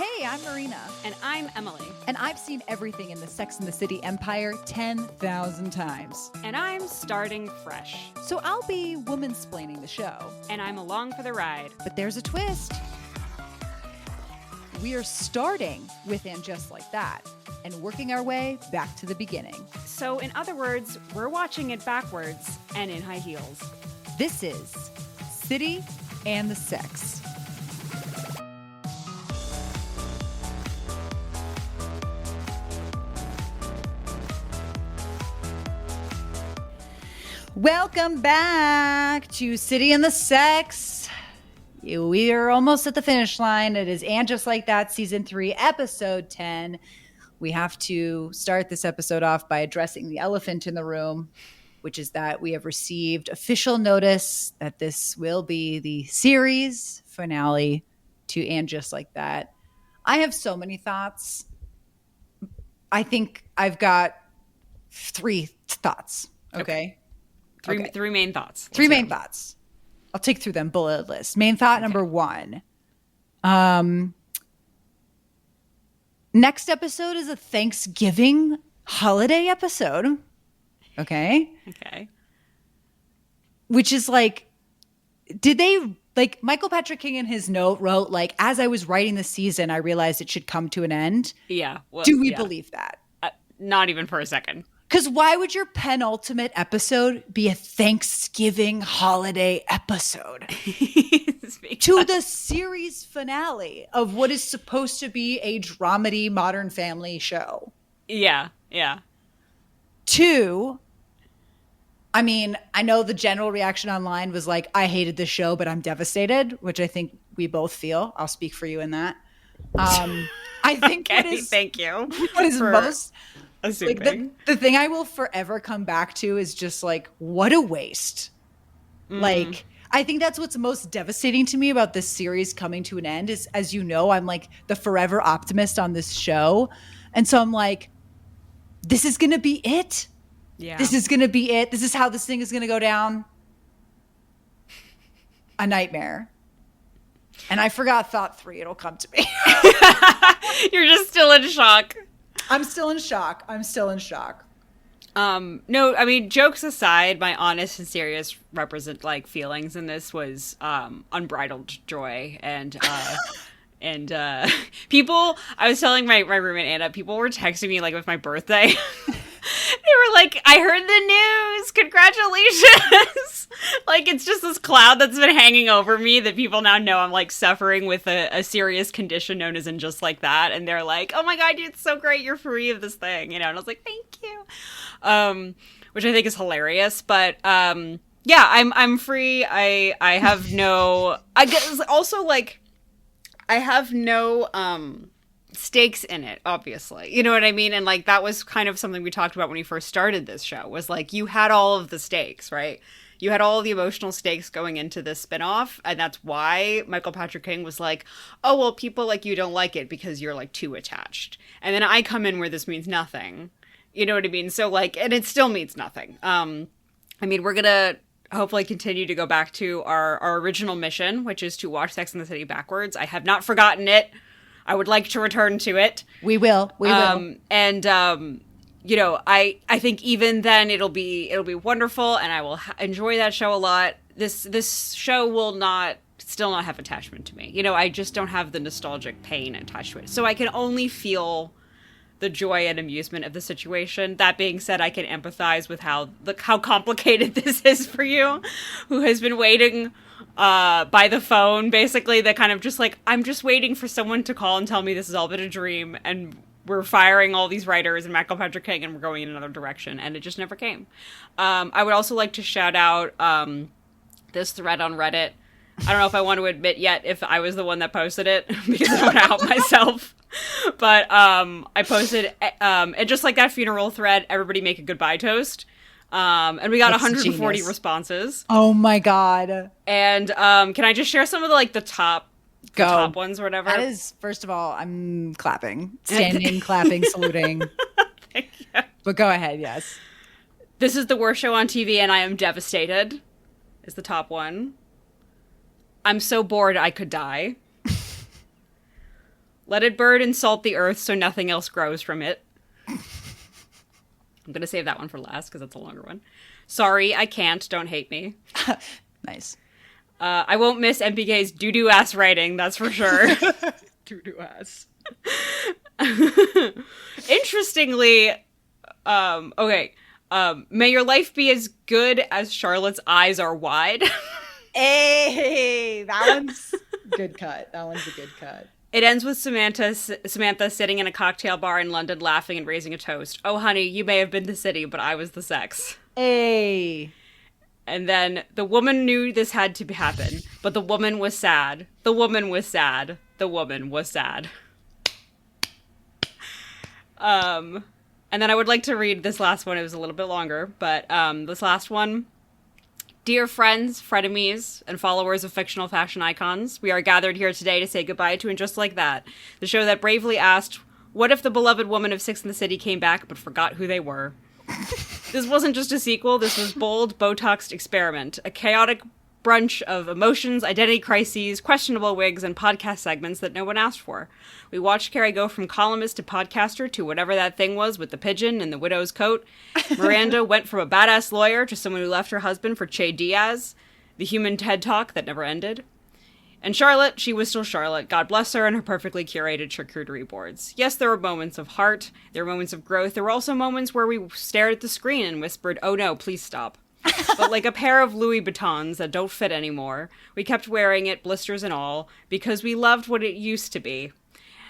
Hey, I'm Marina. And I'm Emily. And I've seen everything in the Sex and the City empire 10,000 times. And I'm starting fresh. So I'll be woman-splaining the show. And I'm along for the ride. But there's a twist. We are starting with And Just Like That and working our way back to the beginning. So in other words, we're watching it backwards and in high heels. This is City and the Sex. Welcome back to City and the Sex. We are almost at the finish line. It is And Just Like That, Season 3, Episode 10. We have to start this episode off by addressing the elephant in the room, which is that we have received official notice that this will be the series finale to And Just Like That. I have so many thoughts. I think I've got three thoughts, okay? Three main thoughts. Three main thoughts. I'll take through them bullet list. Main thought number one. Next episode is a Thanksgiving holiday episode. Okay. Okay. Which is like, did they, like, Michael Patrick King in his note wrote, like, as I was writing the season, I realized it should come to an end. Yeah. Well, Do we believe that? Not even for a second. Because why would your penultimate episode be a Thanksgiving holiday episode? To the series finale of what is supposed to be a dramedy Modern Family show. Yeah. Two, I mean, I know the general reaction online was like, I hated this show, but I'm devastated, which I think we both feel. I'll speak for you in that. I think thank you. What is most... Assuming. Like the thing I will forever come back to is just like, what a waste. Like, I think that's what's most devastating to me about this series coming to an end is, as you know, I'm like the forever optimist on this show. And so I'm like, this is going to be it. Yeah. This is going to be it. This is how this thing is going to go down. A nightmare. And I forgot thought three. It'll come to me. You're just still in shock. I'm still in shock. No, I mean, jokes aside, my honest and serious feelings in this was unbridled joy and people. I was telling my roommate Anna, people were texting me like with my birthday. They were like, I heard the news. Congratulations. Like, it's just this cloud that's been hanging over me that people now know I'm like suffering with a serious condition known as And Just Like That. And they're like, oh my God, it's so great. You're free of this thing. And I was like, thank you. Which I think is hilarious. But yeah, I'm free. I have no, I guess also like, I have no, stakes in it, obviously. You know what I mean? And like that was kind of something we talked about when we first started this show, was like you had all of the stakes, right? You had all of the emotional stakes going into this spinoff, and that's why Michael Patrick King was like, oh, well, people like you don't like it because you're like too attached. And then I come in where this means nothing. You know what I mean? So like, and it still means nothing. I mean, we're gonna hopefully continue to go back to our original mission, which is to watch Sex and the City backwards. I have not forgotten it. I would like to return to it. We will. And you know, I think even then it'll be wonderful, and I will enjoy that show a lot. This show will still not have attachment to me. You know, I just don't have the nostalgic pain attached to it. So I can only feel the joy and amusement of the situation. That being said, I can empathize with how complicated this is for you, who has been waiting by the phone, basically, that kind of just like, I'm just waiting for someone to call and tell me this has all been a dream, and we're firing all these writers and Michael Patrick King, and we're going in another direction, and it just never came. I would also like to shout out this thread on Reddit. I don't know if I want to admit yet if I was the one that posted it, because I want to out myself. But I posted, and just like that funeral thread, everybody make a goodbye toast. And we got That's 140 genius. Responses. Oh my God. And can I just share some of the top ones or whatever? That is, first of all, I'm clapping. Standing, clapping, saluting. Thank you. But go ahead, yes. This is the worst show on TV and I am devastated is the top one. I'm so bored I could die. Let it burn and salt the earth so nothing else grows from it. I'm going to save that one for last because that's a longer one. Sorry, I can't. Don't hate me. Nice. I won't miss MPK's doo-doo ass writing, that's for sure. Doo-doo ass. Interestingly, okay. May your life be as good as Charlotte's eyes are wide. Hey, that one's good cut. That one's a good cut. It ends with Samantha sitting in a cocktail bar in London laughing and raising a toast. Oh, honey, you may have been the city, but I was the sex. Hey. And then the woman knew this had to happen, but the woman was sad. The woman was sad. The woman was sad. And then I would like to read this last one. It was a little bit longer, but this last one. Dear friends, frenemies, and followers of fictional fashion icons, we are gathered here today to say goodbye to And Just Like That, the show that bravely asked, what if the beloved woman of Six and the City came back but forgot who they were? This wasn't just a sequel, this was bold, Botoxed experiment, a chaotic brunch of emotions, identity crises, questionable wigs, and podcast segments that no one asked for. We watched Carrie go from columnist to podcaster to whatever that thing was with the pigeon and the widow's coat. Miranda went from a badass lawyer to someone who left her husband for Che Diaz, the human TED Talk that never ended. And Charlotte, she was still Charlotte. God bless her and her perfectly curated charcuterie boards. Yes, there were moments of heart, there were moments of growth, there were also moments where we stared at the screen and whispered, oh no, please stop. But like a pair of Louis Vuittons that don't fit anymore, we kept wearing it, blisters and all, because we loved what it used to be.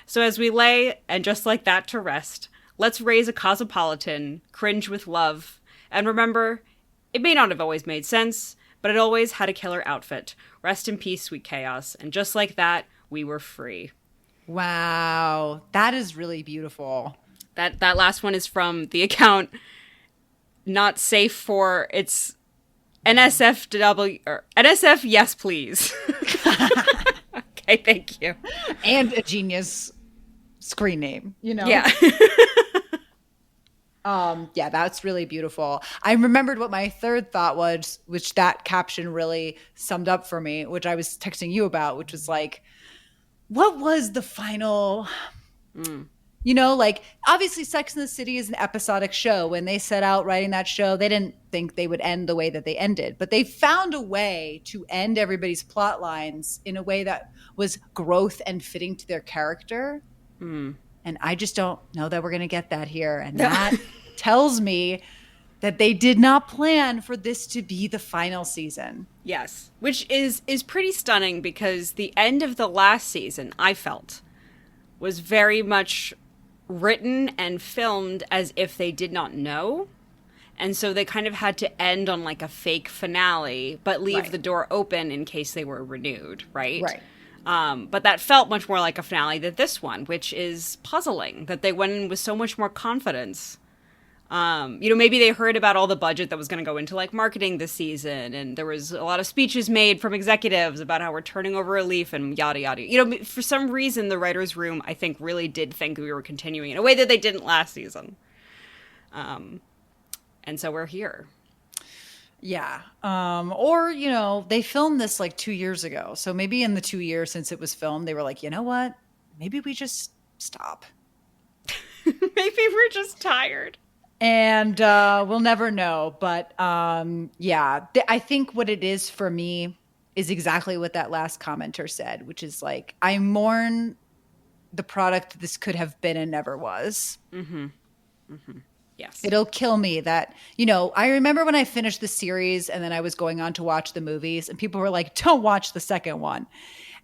So as we lay, and just like that to rest, let's raise a cosmopolitan, cringe with love, and remember, it may not have always made sense, but it always had a killer outfit. Rest in peace, sweet chaos. And just like that, we were free. Wow. That is really beautiful. That last one is from the account Not Safe for It's NSFW or NSF Yes Please. Okay, thank you. And a genius screen name, you know? Yeah. Yeah, that's really beautiful. I remembered what my third thought was, which that caption really summed up for me, which I was texting you about, which was like, what was the final, you know, like obviously Sex and the City is an episodic show. When they set out writing that show, they didn't think they would end the way that they ended, but they found a way to end everybody's plot lines in a way that was growth and fitting to their character. And I just don't know that we're going to get that here. And that tells me that they did not plan for this to be the final season. Yes, which is pretty stunning because the end of the last season, I felt, was very much written and filmed as if they did not know. And so they kind of had to end on like a fake finale, but leave the door open in case they were renewed, right? Right. But that felt much more like a finale than this one, which is puzzling, that they went in with so much more confidence. You know, maybe they heard about all the budget that was going to go into like marketing this season, and there was a lot of speeches made from executives about how we're turning over a leaf and yada yada. You know, for some reason, the writers' room, I think, really did think we were continuing in a way that they didn't last season. And so we're here. Yeah. Or, you know, they filmed this like 2 years ago. So maybe in the 2 years since it was filmed, they were like, you know what? Maybe we just stop. Maybe we're just tired. And we'll never know. But yeah, I think what it is for me is exactly what that last commenter said, which is like, I mourn the product this could have been and never was. Mm-hmm. Mm-hmm. Yes. It'll kill me that, you know, I remember when I finished the series and then I was going on to watch the movies and people were like, don't watch the second one.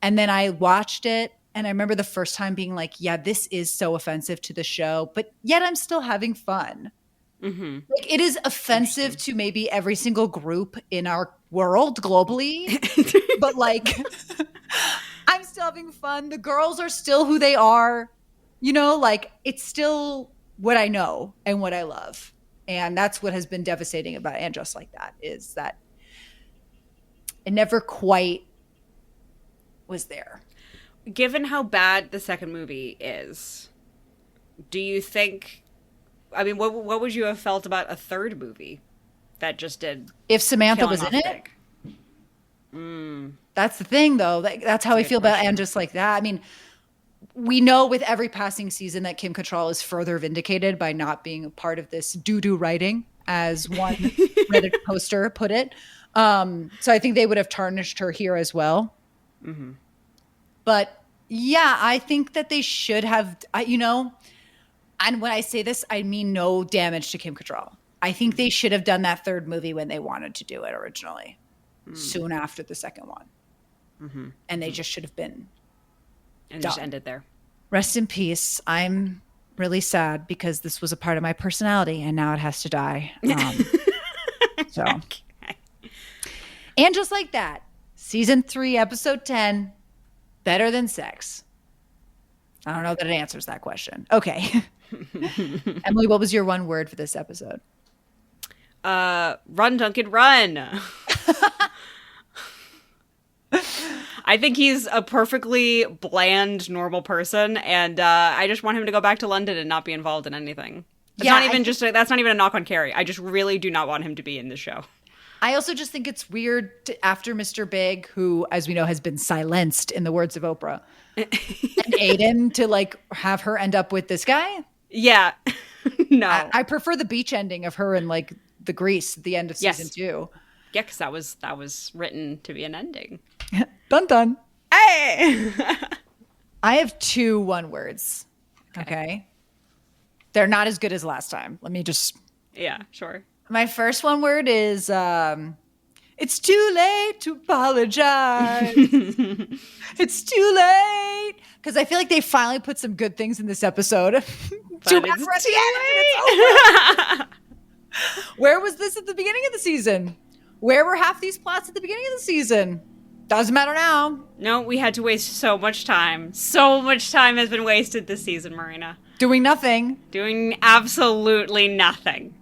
And then I watched it and I remember the first time being like, yeah, this is so offensive to the show, but yet I'm still having fun. Mm-hmm. Like, it is offensive to maybe every single group in our world globally, but like, I'm still having fun. The girls are still who they are, you know, like it's still what I know and what I love. And that's what has been devastating about And Just Like That, is that it never quite was there. Given how bad the second movie is, do you think, I mean, what would you have felt about a third movie that just did? If Samantha was in it? That's the thing, though. That's how I feel about And Just Like That. I mean, we know with every passing season that Kim Cattrall is further vindicated by not being a part of this doo-doo writing, as one Reddit poster put it. So I think they would have tarnished her here as well. Mm-hmm. But yeah, I think that they should have, and when I say this, I mean no damage to Kim Cattrall. I think they should have done that third movie when they wanted to do it originally, soon after the second one. Mm-hmm. And they just should have been and just ended there. Rest in peace. I'm really sad because this was a part of my personality and now it has to die. So, okay. And just like that, season 3, episode 10, better than sex. I don't know that it answers that question. Okay. Emily, what was your one word for this episode? Run, Duncan, run. I think he's a perfectly bland, normal person, and I just want him to go back to London and not be involved in anything. That's not even a knock on Carrie. I just really do not want him to be in this show. I also just think it's weird after Mr. Big, who, as we know, has been silenced in the words of Oprah, and Aiden to have her end up with this guy. Yeah. No. I prefer the beach ending of her and the Grease at the end of season 2. Yeah, because that was written to be an ending. Dun dun. Hey! I have 2 one words. Okay. They're not as good as last time. Let me just. Yeah, sure. My first one word is it's too late to apologize. It's too late. Because I feel like they finally put some good things in this episode. Too late. Where was this at the beginning of the season? Where were half these plots at the beginning of the season? Doesn't matter now. No, we had to waste so much time. So much time has been wasted this season, Marina. Doing nothing. Doing absolutely nothing.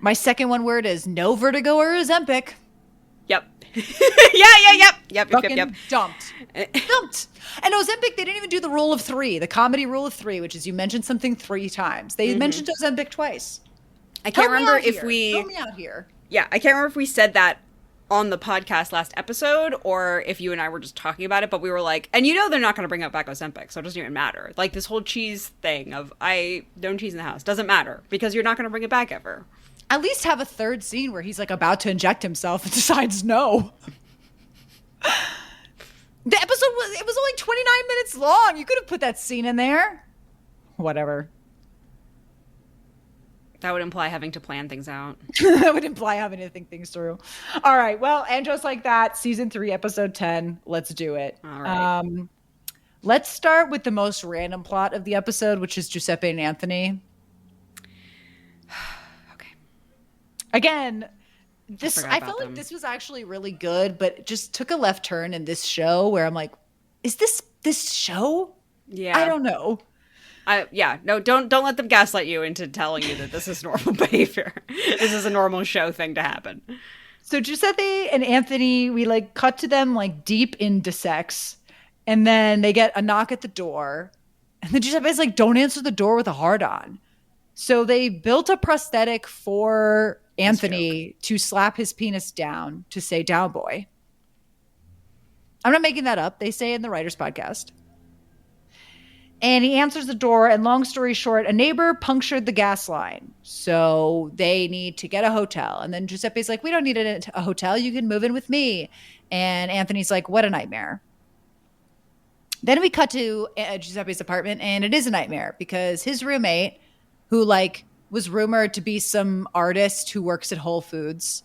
My second one word is no Vertigo or Ozempic. Yep. Yep. Dumped. And Ozempic, they didn't even do the rule of 3, the comedy rule of 3, which is you mention something 3 times. They mentioned Ozempic twice. I can't remember if we... Help me out here. Yeah, I can't remember if we said that on the podcast last episode or if you and I were just talking about it, but we were like, and they're not going to bring up back Ozempic, so it doesn't even matter. This whole cheese thing of no cheese in the house doesn't matter because you're not going to bring it back ever. At least have a third scene where he's about to inject himself and decides no. The episode was only 29 minutes long. You could have put that scene in there. Whatever. That would imply having to plan things out. That would imply having to think things through. All right. Well, and just like that, season 3, episode 10. Let's do it. All right. Let's start with the most random plot of the episode, which is Giuseppe and Anthony. Okay. Again, I felt like this was actually really good, but it just took a left turn in this show where I'm like, is this show? Yeah. I don't know. No, don't let them gaslight you into telling you that this is normal behavior. This is a normal show thing to happen. So Giuseppe and Anthony, we cut to them deep into sex, and then they get a knock at the door, and then Giuseppe's don't answer the door with a hard on. So they built a prosthetic for Anthony to slap his penis down to say "down boy." I'm not making that up. They say in the writers' podcast. And he answers the door, and long story short, a neighbor punctured the gas line. So they need to get a hotel. And then Giuseppe's like, we don't need a hotel. You can move in with me. And Anthony's like, what a nightmare. Then we cut to Giuseppe's apartment, and it is a nightmare because his roommate, who was rumored to be some artist who works at Whole Foods,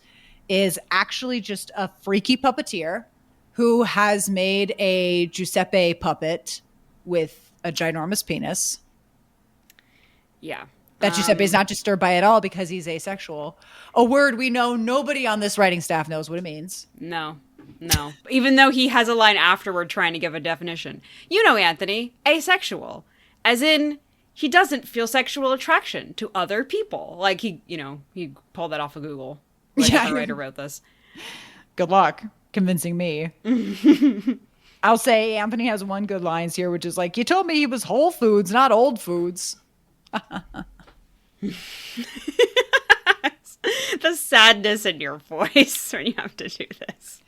is actually just a freaky puppeteer who has made a Giuseppe puppet with a ginormous penis. Yeah. That Giuseppe is not disturbed by at all because he's asexual. A word we know nobody on this writing staff knows what it means. No. Even though he has a line afterward trying to give a definition. Anthony, asexual. As in, he doesn't feel sexual attraction to other people. He pulled that off of Google. The writer wrote this. Good luck convincing me. I'll say Anthony has one good lines here, which is you told me he was Whole Foods, not Old Foods. The sadness in your voice when you have to do this.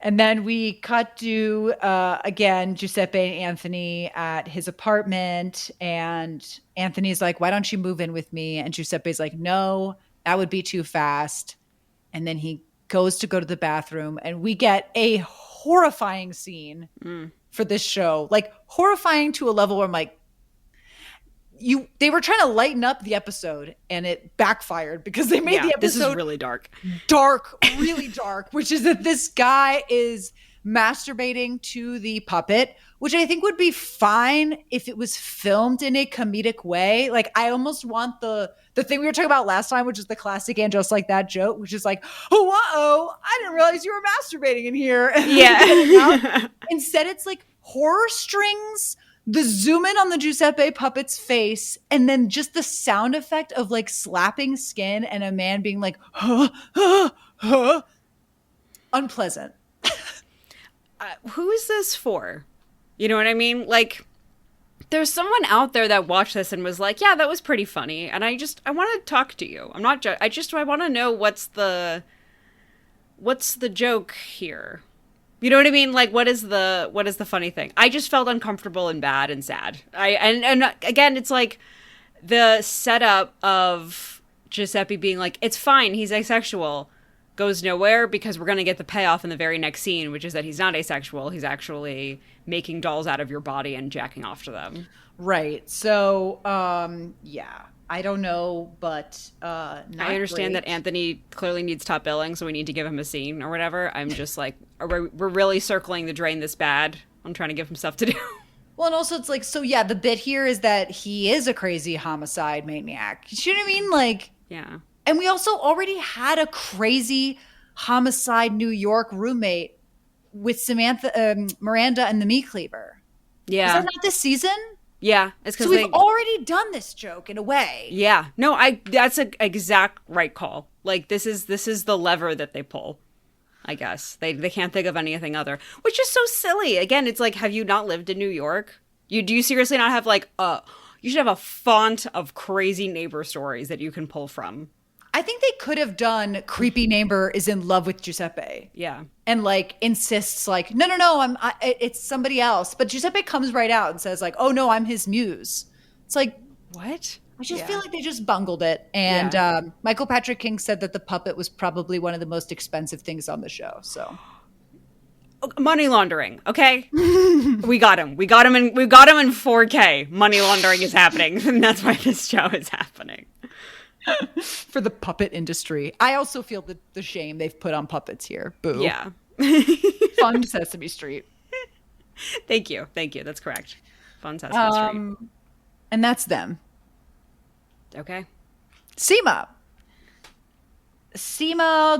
And then we cut to, again, Giuseppe and Anthony at his apartment. And Anthony's like, why don't you move in with me? And Giuseppe's like, no, that would be too fast. And then he goes to go to the bathroom. And we get a horrifying scene for this show. Like, horrifying to a level where I'm like, they were trying to lighten up the episode and it backfired because they made the episode this is really dark, really dark, which is that this guy is masturbating to the puppet, which I think would be fine if it was filmed in a comedic way. Like, I almost want the thing we were talking about last time, which is the classic and just like that joke, which is like, oh, I didn't realize you were masturbating in here. Yeah. Instead, it's like horror strings, the zoom in on the Giuseppe puppet's face, and then just the sound effect of like slapping skin and a man being like, unpleasant. Who is this for? You know what I mean? Like, there's someone out there that watched this and was like, yeah, that was pretty funny. And I want to talk to you. I'm not, I want to know what's the joke here. You know what I mean? Like, what is the funny thing? I just felt uncomfortable and bad and sad. And again, it's like the setup of Giuseppe being like, it's fine, he's asexual, goes nowhere because we're going to get the payoff in the very next scene, which is that he's not asexual. He's actually making dolls out of your body and jacking off to them. Right. So, yeah. I don't know, but not I understand great. that Anthony clearly needs top billing, so we need to give him a scene or whatever. I'm just like, we're really circling the drain this bad. I'm trying to give him stuff to do. Well, and also it's like, so yeah, the bit here is that he is a crazy homicide maniac. You know what I mean? Like, yeah. And we also already had a crazy homicide New York roommate with Miranda and the meat cleaver. Yeah. Is that not this season? Yeah, it's because so we've already done this joke in a way. Yeah, no, that's an exact right call. Like, this is the lever that they pull. I guess they can't think of anything other, which is so silly. Again, it's like, have you not lived in New York? Do you seriously not have like you should have a font of crazy neighbor stories that you can pull from. I think they could have done creepy neighbor is in love with Giuseppe. Yeah. And like insists like, no, it's somebody else. But Giuseppe comes right out and says like, oh no, I'm his muse. It's like, what? I just feel like they just bungled it. And Michael Patrick King said that the puppet was probably one of the most expensive things on the show. So money laundering, okay? we got him in 4K. Money laundering is happening. And that's why this show is happening. For the puppet industry. I also feel the shame they've put on puppets here. Boo. Yeah. Fund Sesame Street. Thank you. That's correct. Fund Sesame Street. And that's them. Okay. Seema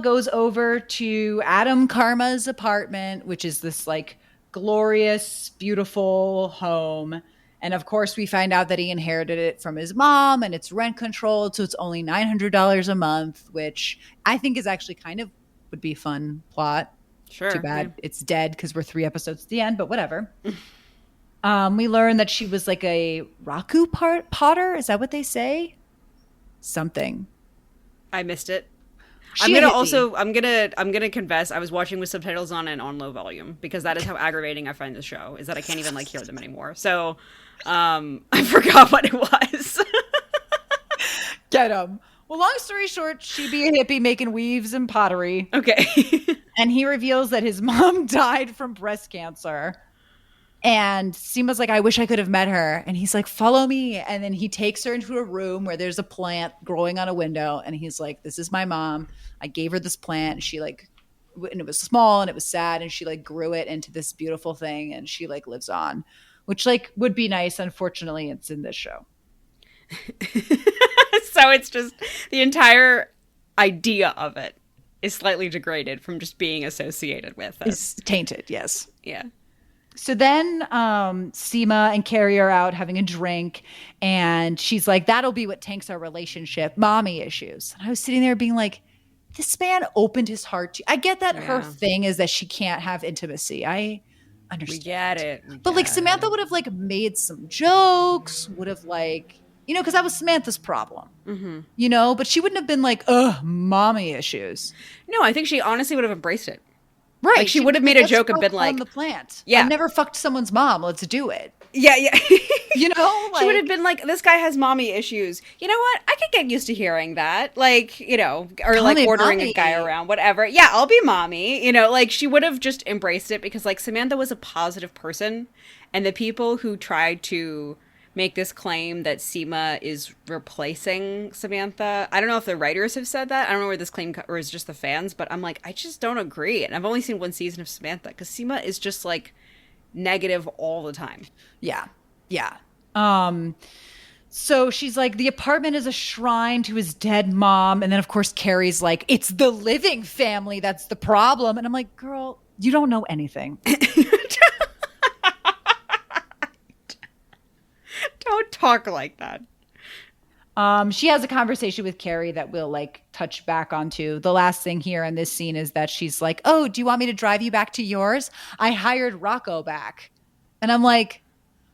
goes over to Adam Karma's apartment, which is this like glorious, beautiful home. And of course, we find out that he inherited it from his mom and it's rent controlled. So it's only $900 a month, which I think is actually kind of would be a fun plot. Sure. Too bad it's dead because we're 3 episodes at the end, but whatever. We learned that she was like a raku potter. Is that what they say? Something. I missed it. I'm gonna confess, I was watching with subtitles on and on low volume because that is how aggravating I find this show, is that I can't even like hear them anymore. So I forgot what it was. Get him. Well, long story short, she'd be a hippie making weaves and pottery. Okay. And he reveals that his mom died from breast cancer. And Seema's like, I wish I could have met her. And he's like, follow me. And then he takes her into a room where there's a plant growing on a window. And he's like, this is my mom. I gave her this plant. And she like, and it was small and it was sad. And she like grew it into this beautiful thing. And she like lives on, which like would be nice. Unfortunately, it's in this show. So it's just the entire idea of it is slightly degraded from just being associated with it. It's tainted. Yes. Yeah. So then Seema and Carrie are out having a drink, and she's like, that'll be what tanks our relationship, mommy issues. And I was sitting there being like, this man opened his heart to, I get that her thing is that she can't have intimacy. I understand. We get it. But like Samantha would have like made some jokes, would have like, you know, because that was Samantha's problem, you know, but she wouldn't have been like, ugh, mommy issues. No, I think she honestly would have embraced it. Right. Like, she would have made a joke and been like, on the plant. Yeah. I've never fucked someone's mom. Let's do it. Yeah, yeah. You know? She would have been like, this guy has mommy issues. You know what? I could get used to hearing that. Like, you know, or like ordering a guy around, whatever. Yeah, I'll be mommy. You know, like, she would have just embraced it because, like, Samantha was a positive person. And the people who tried to make this claim that Seema is replacing Samantha, I don't know if the writers have said that. I don't know where this claim or is just the fans, but I'm like, I just don't agree. And I've only seen one season of Samantha because Seema is just like negative all the time. Yeah. Yeah. So she's like, the apartment is a shrine to his dead mom. And then, of course, Carrie's like, it's the living family that's the problem. And I'm like, girl, you don't know anything. Don't talk like that. She has a conversation with Carrie that we'll like touch back onto. The last thing here in this scene is that she's like, oh, do you want me to drive you back to yours? I hired Rocco back. And I'm like,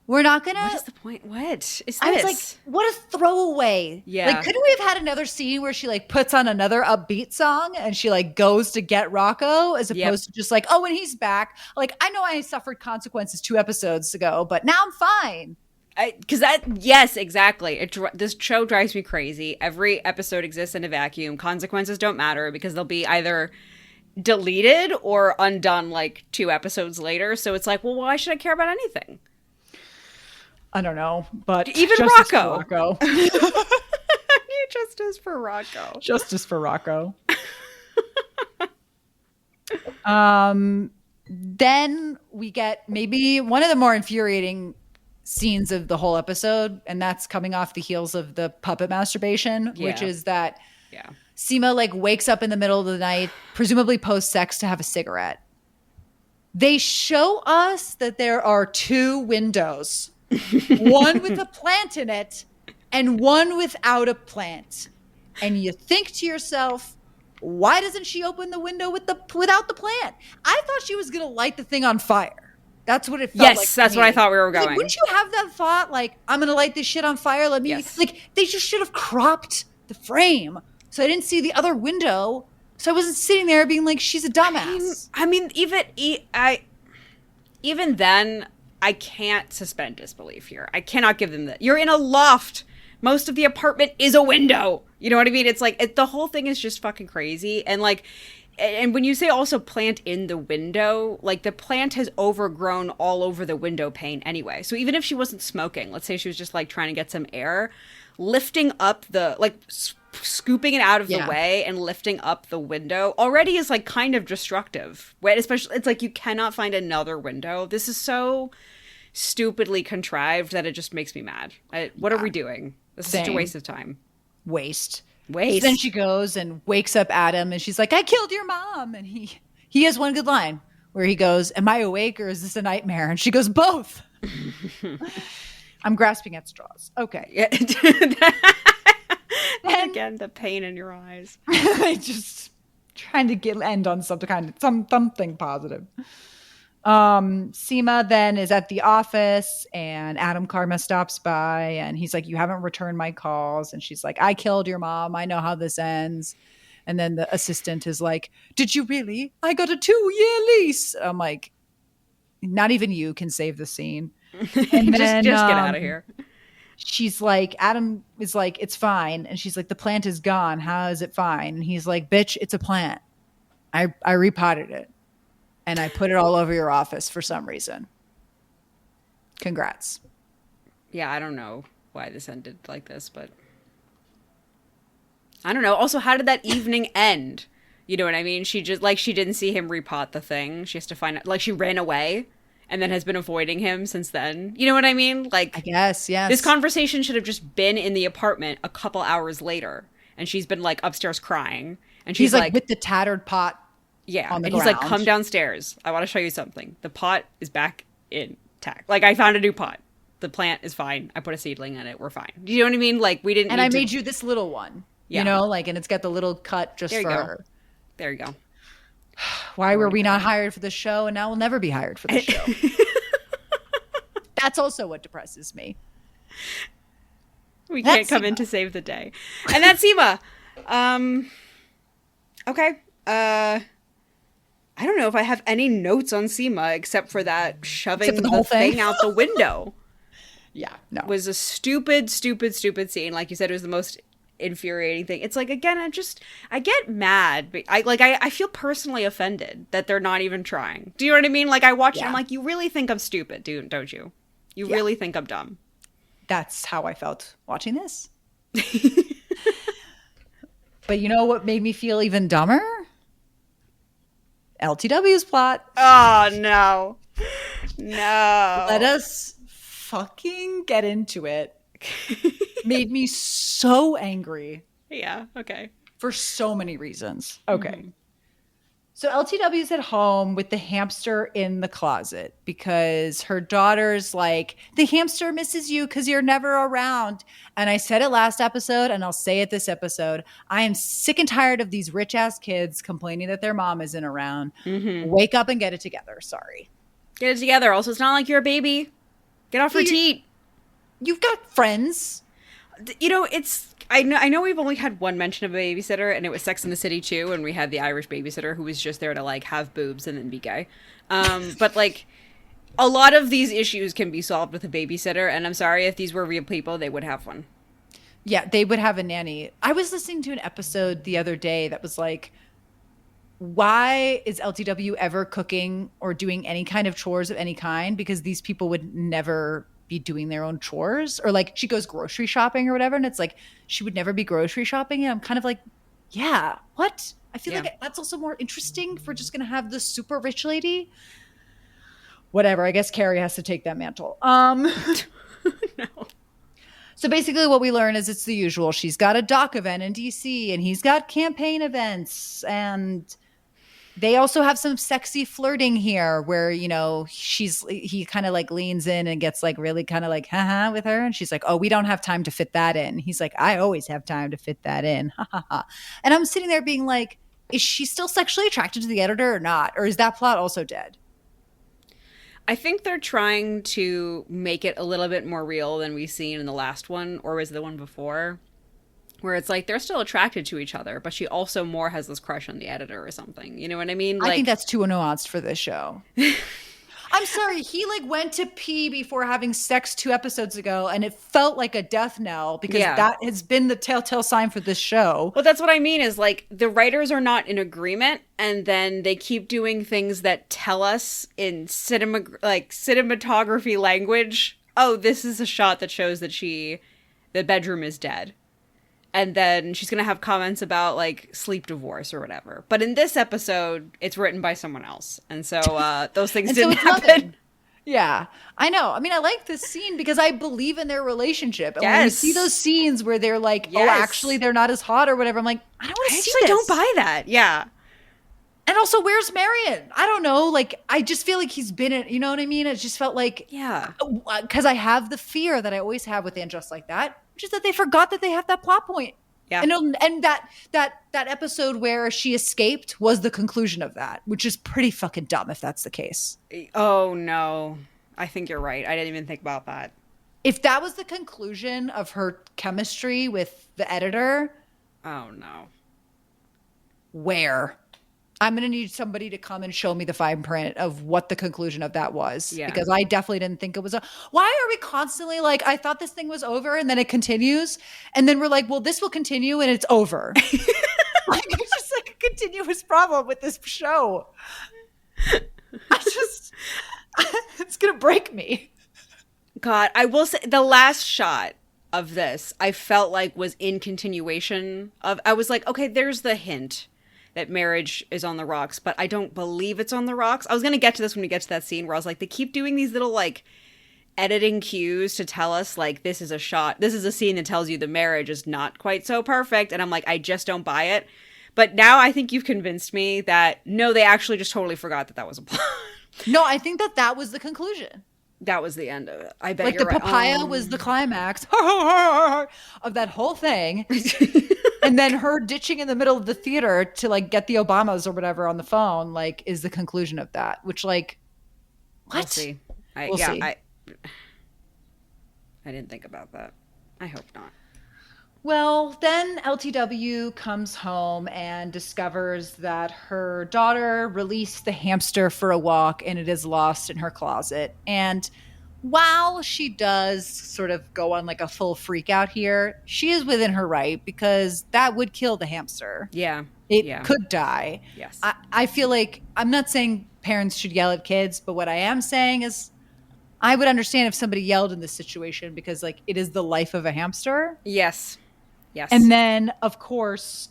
we're not going to. What is the point? What is this? I was like, what a throwaway. Yeah. Like, couldn't we have had another scene where she like puts on another upbeat song and she like goes to get Rocco as opposed to just like, oh, and he's back. Like, I know I suffered consequences 2 episodes ago, but now I'm fine. Yes, exactly. This show drives me crazy. Every episode exists in a vacuum. Consequences don't matter because they'll be either deleted or undone like 2 episodes later. So it's like, well, why should I care about anything? I don't know, but even Rocco. Justice for Rocco. Justice for Rocco. Then we get maybe one of the more infuriating scenes of the whole episode, and that's coming off the heels of the puppet masturbation, which is that Seema like wakes up in the middle of the night, presumably post-sex, to have a cigarette. They show us that there are 2 windows, one with a plant in it and one without a plant. And you think to yourself, why doesn't she open the window without the plant? I thought she was going to light the thing on fire. That's what it felt like. Yes, that's what I thought we were going. Like, wouldn't you have that thought? Like, I'm going to light this shit on fire. Let me, like, they just should have cropped the frame. So I didn't see the other window. So I wasn't sitting there being like, she's a dumbass. I mean, even then, I can't suspend disbelief here. I cannot give them that. You're in a loft. Most of the apartment is a window. You know what I mean? It's like, the whole thing is just fucking crazy. And like, and when you say also plant in the window, like the plant has overgrown all over the window pane anyway. So even if she wasn't smoking, let's say she was just like trying to get some air, lifting up the, like scooping it out of the way and lifting up the window already is like kind of destructive. Especially, it's like you cannot find another window. This is so stupidly contrived that it just makes me mad. What are we doing? This is such a waste of time. Waste. Then she goes and wakes up Adam and she's like, I killed your mom. And he has one good line where he goes, am I awake or is this a nightmare? And she goes, both. I'm grasping at straws. Okay. Yeah. And again, the pain in your eyes. I just trying to end on something positive. Seema then is at the office and Adam Karma stops by and he's like, you haven't returned my calls. And she's like, I killed your mom. I know how this ends. And then the assistant is like, did you really? I got a 2-year lease. I'm like, not even you can save the scene. And then, just get out of here. She's like, Adam is like, it's fine. And she's like, the plant is gone. How is it fine? And he's like, bitch, it's a plant. I repotted it. And I put it all over your office for some reason. Congrats. Yeah, I don't know why this ended like this, but I don't know. Also, how did that evening end? You know what I mean? She just, like, she didn't see him repot the thing. She has to find out, like, she ran away and then has been avoiding him since then. You know what I mean? Like, I guess, yes. This conversation should have just been in the apartment a couple hours later. And she's been, like, upstairs crying. And she's like with the tattered pot. Yeah, on the and ground. He's like, come downstairs. I want to show you something. The pot is back intact. Like, I found a new pot. The plant is fine. I put a seedling in it. We're fine. Do you know what I mean? Like, we didn't. And I made you this little one. Yeah. You know, like, and it's got the little cut just for her. There you go. Why were we not hired for this show? And now we'll never be hired for this show. That's also what depresses me. We can't come in to save the day. And that's Seema. Okay. I don't know if I have any notes on Seema except for that shoving for the whole thing out the window. Yeah, no. Was a stupid scene. Like you said, it was the most infuriating thing. It's like, again, I get mad, but I feel personally offended that they're not even trying. Do you know what I mean? Like, I watch it, I'm like, you really think I'm stupid, don't you? You really think I'm dumb. That's how I felt watching this. But you know what made me feel even dumber? LTW's plot. Oh, no. No. Let us fucking get into it. Made me so angry. Yeah, okay. For so many reasons. Okay. Mm-hmm. So LTW's at home with the hamster in the closet because her daughter's like, the hamster misses you because you're never around. And I said it last episode and I'll say it this episode. I am sick and tired of these rich ass kids complaining that their mom isn't around. Mm-hmm. Wake up and get it together. Sorry. Get it together. Also, it's not like you're a baby. Get off your teat. You've got friends. You know, I know we've only had one mention of a babysitter, and it was Sex and the City 2, and we had the Irish babysitter who was just there to, like, have boobs and then be gay. But, like, a lot of these issues can be solved with a babysitter, and I'm sorry, if these were real people, they would have one. Yeah, they would have a nanny. I was listening to an episode the other day that was like, why is LTW ever cooking or doing any kind of chores of any kind? Because these people would never be doing their own chores. Or like she goes grocery shopping or whatever, and it's like she would never be grocery shopping. And I'm kind of like, yeah, what? I feel like that's also more interesting if we're just going to have this super rich lady. Whatever. I guess Carrie has to take that mantle. No. So basically what we learn is it's the usual. She's got a doc event in DC and he's got campaign events, and they also have some sexy flirting here where, you know, he kind of like leans in and gets like really kind of like, haha, with her. And she's like, oh, we don't have time to fit that in. He's like, I always have time to fit that in. Ha ha ha. And I'm sitting there being like, is she still sexually attracted to the editor or not? Or is that plot also dead? I think they're trying to make it a little bit more real than we've seen in the last one, or was it the one before? Where it's like they're still attracted to each other, but she also more has this crush on the editor or something. You know what I mean? Like, I think that's too nuanced for this show. I'm sorry. He like went to pee before having sex 2 episodes ago, and it felt like a death knell because that has been the telltale sign for this show. Well, that's what I mean is like the writers are not in agreement, and then they keep doing things that tell us in cinematography language, oh, this is a shot that shows that the bedroom is dead. And then she's going to have comments about, like, sleep divorce or whatever. But in this episode, it's written by someone else. And so those things didn't happen. Nothing. Yeah, I know. I mean, I like this scene because I believe in their relationship. And when we see those scenes where they're like, oh, actually, they're not as hot or whatever, I'm like, I don't want to see this. I actually don't buy that. Yeah. And also, where's Marion? I don't know. Like, I just feel like he's been in, you know what I mean? It just felt like, because I have the fear that I always have with And Just Like That, which is that they forgot that they have that plot point. Yeah. And that episode where she escaped was the conclusion of that, which is pretty fucking dumb if that's the case. Oh, no. I think you're right. I didn't even think about that. If that was the conclusion of her chemistry with the editor. Oh, no. Where? I'm going to need somebody to come and show me the fine print of what the conclusion of that was. Yeah. Because I definitely didn't think it was why are we constantly like, I thought this thing was over and then it continues. And then we're like, well, this will continue and it's over. Like, it's just like a continuous problem with this show. It's going to break me. God, I will say the last shot of this, I felt like was in continuation of, I was like, okay, there's the hint that marriage is on the rocks, but I don't believe it's on the rocks. I was going to get to this when we get to that scene where I was like, they keep doing these little like editing cues to tell us like, this is a scene that tells you the marriage is not quite so perfect. And I'm like, I just don't buy it. But now I think you've convinced me that no, they actually just totally forgot that was a plot. No, I think that was the conclusion. That was the end of it. I bet like you're right. Like the papaya was the climax of that whole thing. And then her ditching in the middle of the theater to like get the Obamas or whatever on the phone, like is the conclusion of that, which like, what? We'll see. We'll see. I didn't think about that. I hope not. Well, then LTW comes home and discovers that her daughter released the hamster for a walk and it is lost in her closet. And while she does sort of go on like a full freak out here, she is within her right because that would kill the hamster. Yeah. It could die. Yes. I feel like I'm not saying parents should yell at kids, but what I am saying is I would understand if somebody yelled in this situation because like it is the life of a hamster. Yes. Yes. And then, of course,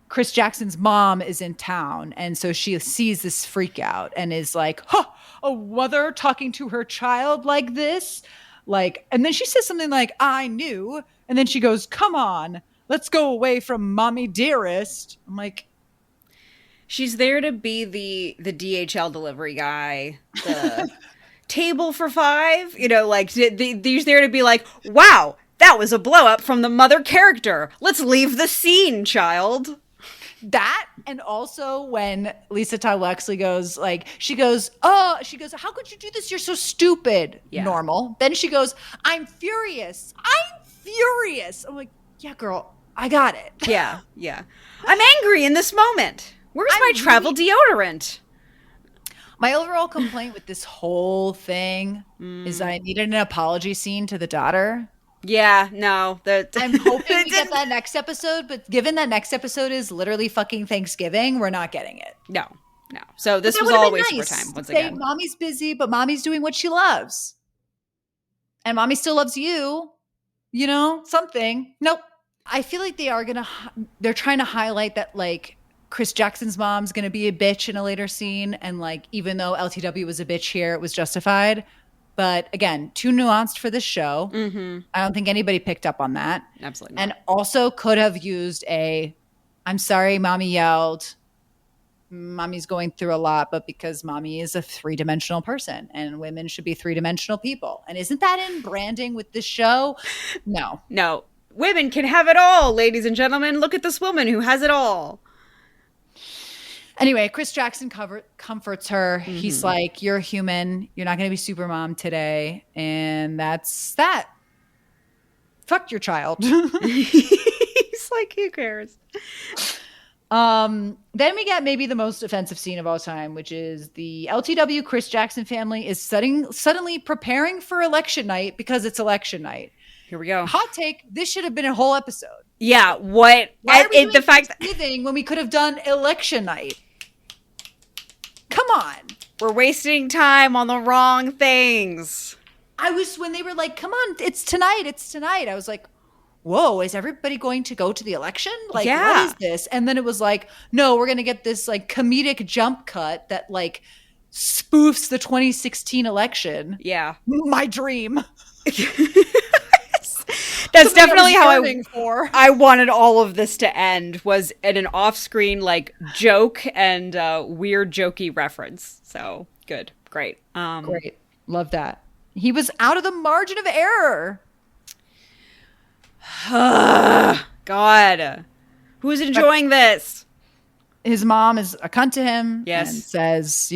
Chris Jackson's mom is in town. And so she sees this freak out and is like, huh, a mother talking to her child like this? Like, and then she says something like, I knew. And then she goes, come on, let's go away from mommy dearest. I'm like, she's there to be the DHL delivery guy, the table for 5, you know, like he's there to be like, wow, that was a blow up from the mother character. Let's leave the scene, child. That, and also when Lisa Todd Wexley goes, like, she goes, how could you do this? You're so stupid. Yeah. Normal. Then she goes, I'm furious. I'm like, yeah, girl, I got it. Yeah. I'm angry in this moment. Where's my travel deodorant? My overall complaint with this whole thing is I needed an apology scene to the daughter. Yeah, no. I'm hoping we get that next episode, but given that next episode is literally fucking Thanksgiving, we're not getting it. No. So this was all a waste of our time, once again. Mommy's busy, but mommy's doing what she loves. And mommy still loves you. You know, something. Nope. I feel like they're trying to highlight that, like, Chris Jackson's mom's going to be a bitch in a later scene. And like, even though LTW was a bitch here, it was justified. But again, too nuanced for this show. Mm-hmm. I don't think anybody picked up on that. Absolutely not. And also could have used I'm sorry, mommy yelled. Mommy's going through a lot, but because mommy is a 3-dimensional person and women should be 3-dimensional people. And isn't that in branding with this show? No. Women can have it all, ladies and gentlemen. Look at this woman who has it all. Anyway, Chris Jackson comforts her. Mm-hmm. He's like, you're a human. You're not going to be super mom today. And that's that. Fuck your child. He's like, who cares? Then we get maybe the most offensive scene of all time, which is the LTW Chris Jackson family is suddenly preparing for election night because it's election night. Here we go. Hot take. This should have been a whole episode. Yeah. What? Why are we doing Thanksgiving when we could have done election night? Come on. We're wasting time on the wrong things. When they were like, come on, it's tonight. I was like, whoa, is everybody going to go to the election? Like, yeah. What is this? And then it was like, no, we're going to get this like comedic jump cut that like spoofs the 2016 election. Yeah. My dream. That's definitely how I wanted all of this to end, was in an off-screen like joke and weird jokey reference. So good. Great. Great. Love that. He was out of the margin of error. God. Who's enjoying this? His mom is a cunt to him. Yes. And says,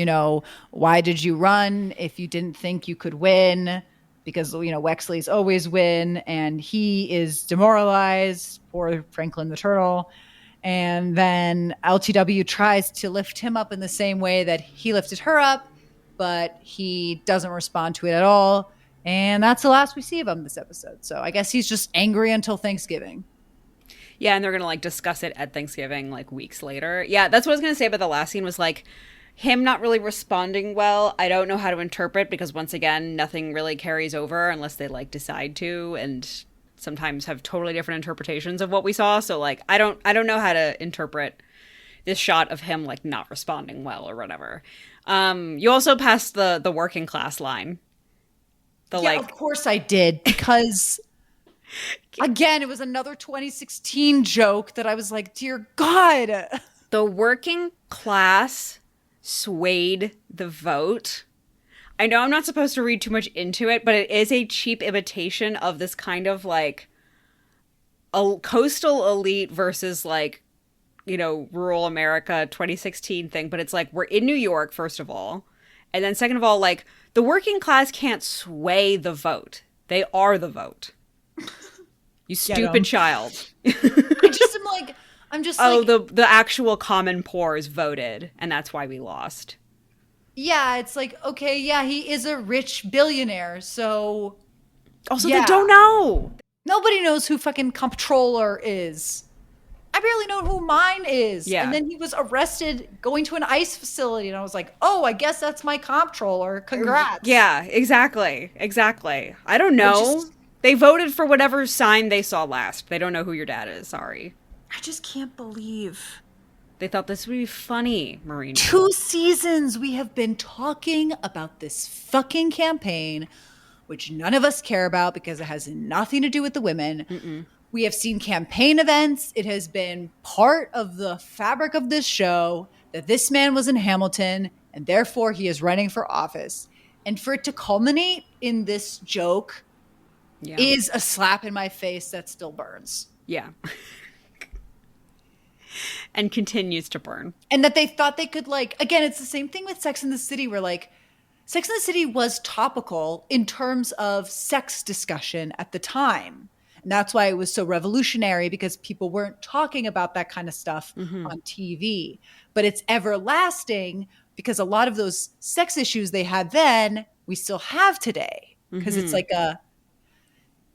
why did you run if you didn't think you could win? Because, Wexley's always win, and he is demoralized, poor Franklin the turtle. And then LTW tries to lift him up in the same way that he lifted her up, but he doesn't respond to it at all. And that's the last we see of him this episode. So I guess he's just angry until Thanksgiving. Yeah, and they're going to, like, discuss it at Thanksgiving, like, weeks later. Yeah, that's what I was going to say about the last scene was, like, him not really responding well. I don't know how to interpret because, once again, nothing really carries over unless they, like, decide to, and sometimes have totally different interpretations of what we saw. So, like, I don't know how to interpret this shot of him, like, not responding well or whatever. You also passed the working class line. Of course I did, because... Again, it was another 2016 joke that I was like, dear God. The working class swayed the vote. I know I'm not supposed to read too much into it, but it is a cheap imitation of this kind of like a coastal elite versus like, rural America 2016 thing. But it's like, we're in New York, first of all. And then second of all, like, the working class can't sway the vote. They are the vote. You stupid child. I'm just oh, like, the actual common pores voted, and that's why we lost. Yeah, it's like, okay, yeah, he is a rich billionaire, so Also, yeah. they don't know. Nobody knows who fucking comptroller is. I barely know who mine is. Yeah. And then he was arrested going to an ICE facility, and I was like, oh, I guess that's my comptroller. Congrats. Yeah, exactly. I don't know. They voted for whatever sign they saw last. They don't know who your dad is. Sorry. I just can't believe. They thought this would be funny, Marina. 2 seasons we have been talking about this fucking campaign, which none of us care about because it has nothing to do with the women. Mm-mm. We have seen campaign events. It has been part of the fabric of this show that this man was in Hamilton and therefore he is running for office. And for it to culminate in this joke is a slap in my face that still burns. Yeah. And continues to burn. And that they thought they could, like, again, it's the same thing with Sex and the City, where, like, Sex and the City was topical in terms of sex discussion at the time. And that's why it was so revolutionary, because people weren't talking about that kind of stuff on TV. But it's everlasting because a lot of those sex issues they had then, we still have today. Because it's like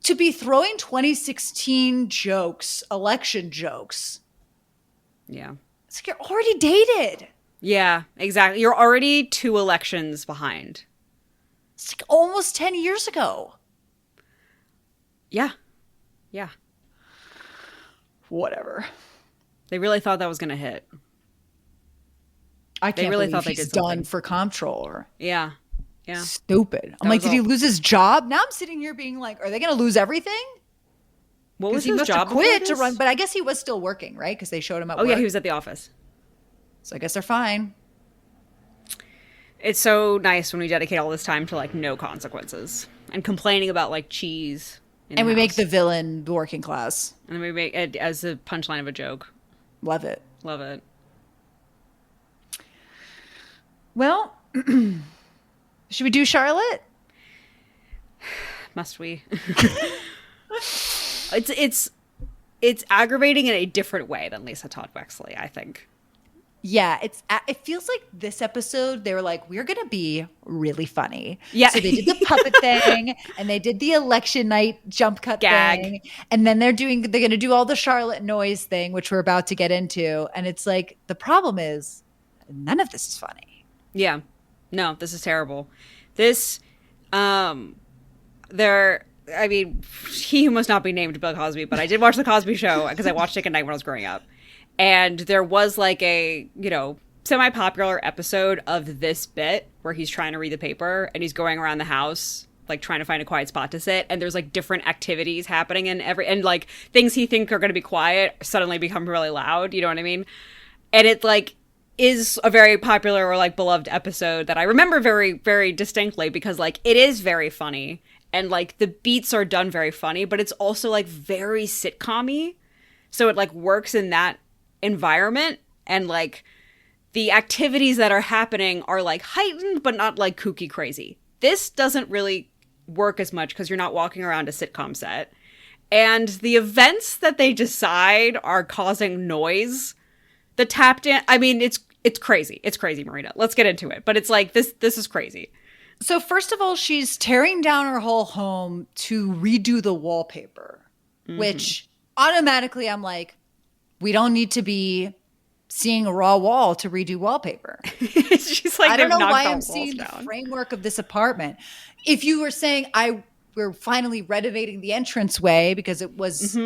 to be throwing 2016 jokes, election jokes. Yeah. It's like you're already dated. Yeah, exactly. You're already 2 elections behind. It's like almost 10 years ago. Yeah. Whatever. They really thought that was going to hit. I can't really believe thought they he's did something. done for comptroller. Yeah. Stupid. I'm like, did he lose his job? Now I'm sitting here being like, are they going to lose everything? What was he his must job? have quit to run, but I guess he was still working, right? Because they showed him at work. Oh yeah, he was at the office. So I guess they're fine. It's so nice when we dedicate all this time to like no consequences and complaining about like cheese. And we make the villain the working class. And then we make it as a punchline of a joke. Love it. Love it. Well, should we do Charlotte? Must we? It's aggravating in a different way than Lisa Todd Wexley, I think. Yeah, it feels like this episode, they were like, we're going to be really funny. Yeah. So they did the puppet thing, and they did the election night jump cut thing. And then they're going to do all the Charlotte noise thing, which we're about to get into. And it's like, the problem is none of this is funny. Yeah. No, this is terrible. This, I mean, he who must not be named Bill Cosby, but I did watch The Cosby Show because I watched it at night when I was growing up. And there was like a, semi-popular episode of this bit where he's trying to read the paper and he's going around the house, like trying to find a quiet spot to sit. And there's like different activities happening and like things he think are going to be quiet suddenly become really loud. You know what I mean? And it like is a very popular or like beloved episode that I remember very, very distinctly because like it is very funny. And like the beats are done very funny, but it's also like very sitcom-y. So it like works in that environment, and like the activities that are happening are like heightened but not like kooky crazy. This doesn't really work as much because you're not walking around a sitcom set, and the events that they decide are causing noise. The tap dance, I mean, it's crazy. It's crazy, Marina. Let's get into it. But it's like this is crazy. So first of all, she's tearing down her whole home to redo the wallpaper, which automatically I'm like, we don't need to be seeing a raw wall to redo wallpaper. She's like, I don't know why I'm seeing the framework of this apartment. If you were saying we're finally renovating the entranceway because it was,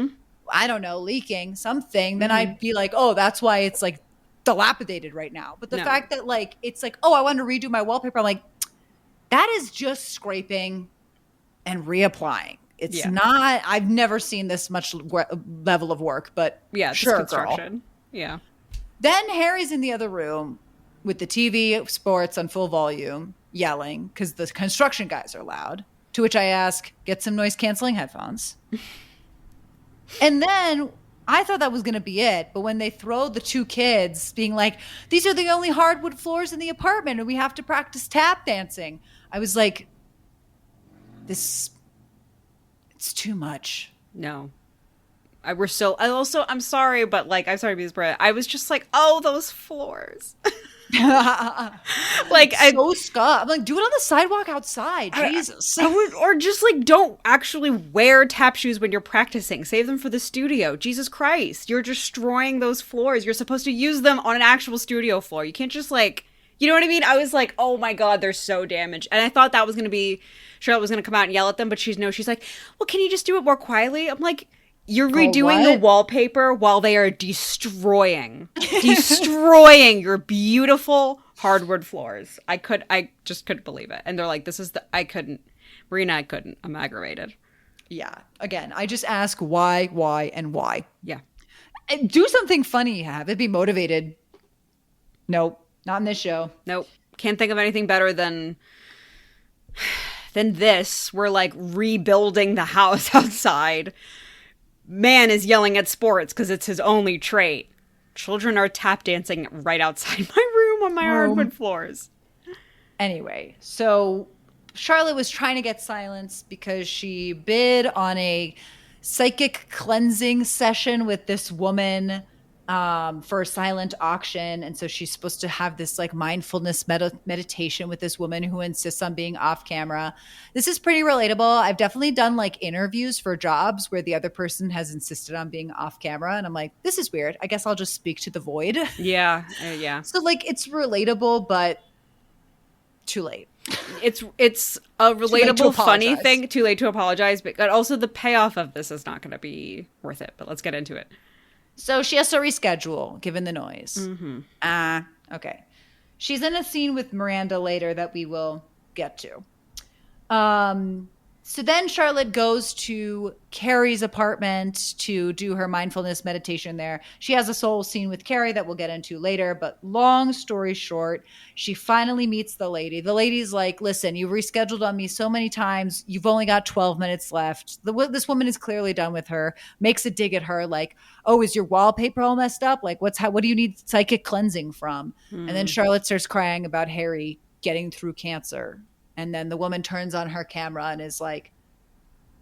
I don't know, leaking something, then I'd be like, oh, that's why it's like dilapidated right now. But the fact that like, it's like, oh, I want to redo my wallpaper. I'm like, that is just scraping and reapplying. It's not, I've never seen this much level of work, but sure, construction. Girl. Yeah. Then Harry's in the other room with the TV sports on full volume, yelling because the construction guys are loud, to which I ask, get some noise canceling headphones. And then I thought that was going to be it. But when they throw the 2 kids being like, these are the only hardwood floors in the apartment and we have to practice tap dancing, I was like, it's too much. No. I'm sorry, but like, I'm sorry, because I was just like, oh, those floors. Like, so scuffed. I'm like, do it on the sidewalk outside. Jesus. Or just like, don't actually wear tap shoes when you're practicing. Save them for the studio. Jesus Christ. You're destroying those floors. You're supposed to use them on an actual studio floor. You can't just like, you know what I mean? I was like, oh my God, they're so damaged. And I thought that was going to be, Charlotte was going to come out and yell at them, but she's like, well, can you just do it more quietly? I'm like, you're redoing the wallpaper while they are destroying your beautiful hardwood floors. I just couldn't believe it. And they're like, Marina, I couldn't. I'm aggravated. Yeah. Again, I just ask why, and why. Yeah. And do something funny, have it be motivated. Nope. Not in this show. Nope. Can't think of anything better than this. We're like rebuilding the house outside. Man is yelling at sports because it's his only trait. Children are tap dancing right outside my room on my hardwood floors. Anyway, so Charlotte was trying to get silence because she bid on a psychic cleansing session with this woman for a silent auction. And so she's supposed to have this like mindfulness meditation with this woman who insists on being off camera. This is pretty relatable. I've definitely done like interviews for jobs where the other person has insisted on being off camera. And I'm like, this is weird. I guess I'll just speak to the void. Yeah. Yeah. So like it's relatable, but too late. It's a relatable, funny thing. Too late to apologize. But also the payoff of this is not going to be worth it. But let's get into it. So she has to reschedule, given the noise. Mm-hmm. Okay. She's in a scene with Miranda later that we will get to. So then Charlotte goes to Carrie's apartment to do her mindfulness meditation there. She has a soul scene with Carrie that we'll get into later, but long story short, she finally meets the lady. The lady's like, listen, you've rescheduled on me so many times. You've only got 12 minutes left. This woman is clearly done with her, makes a dig at her like, oh, is your wallpaper all messed up? Like, what do you need psychic cleansing from? And then Charlotte starts crying about Harry getting through cancer. And then the woman turns on her camera and is like,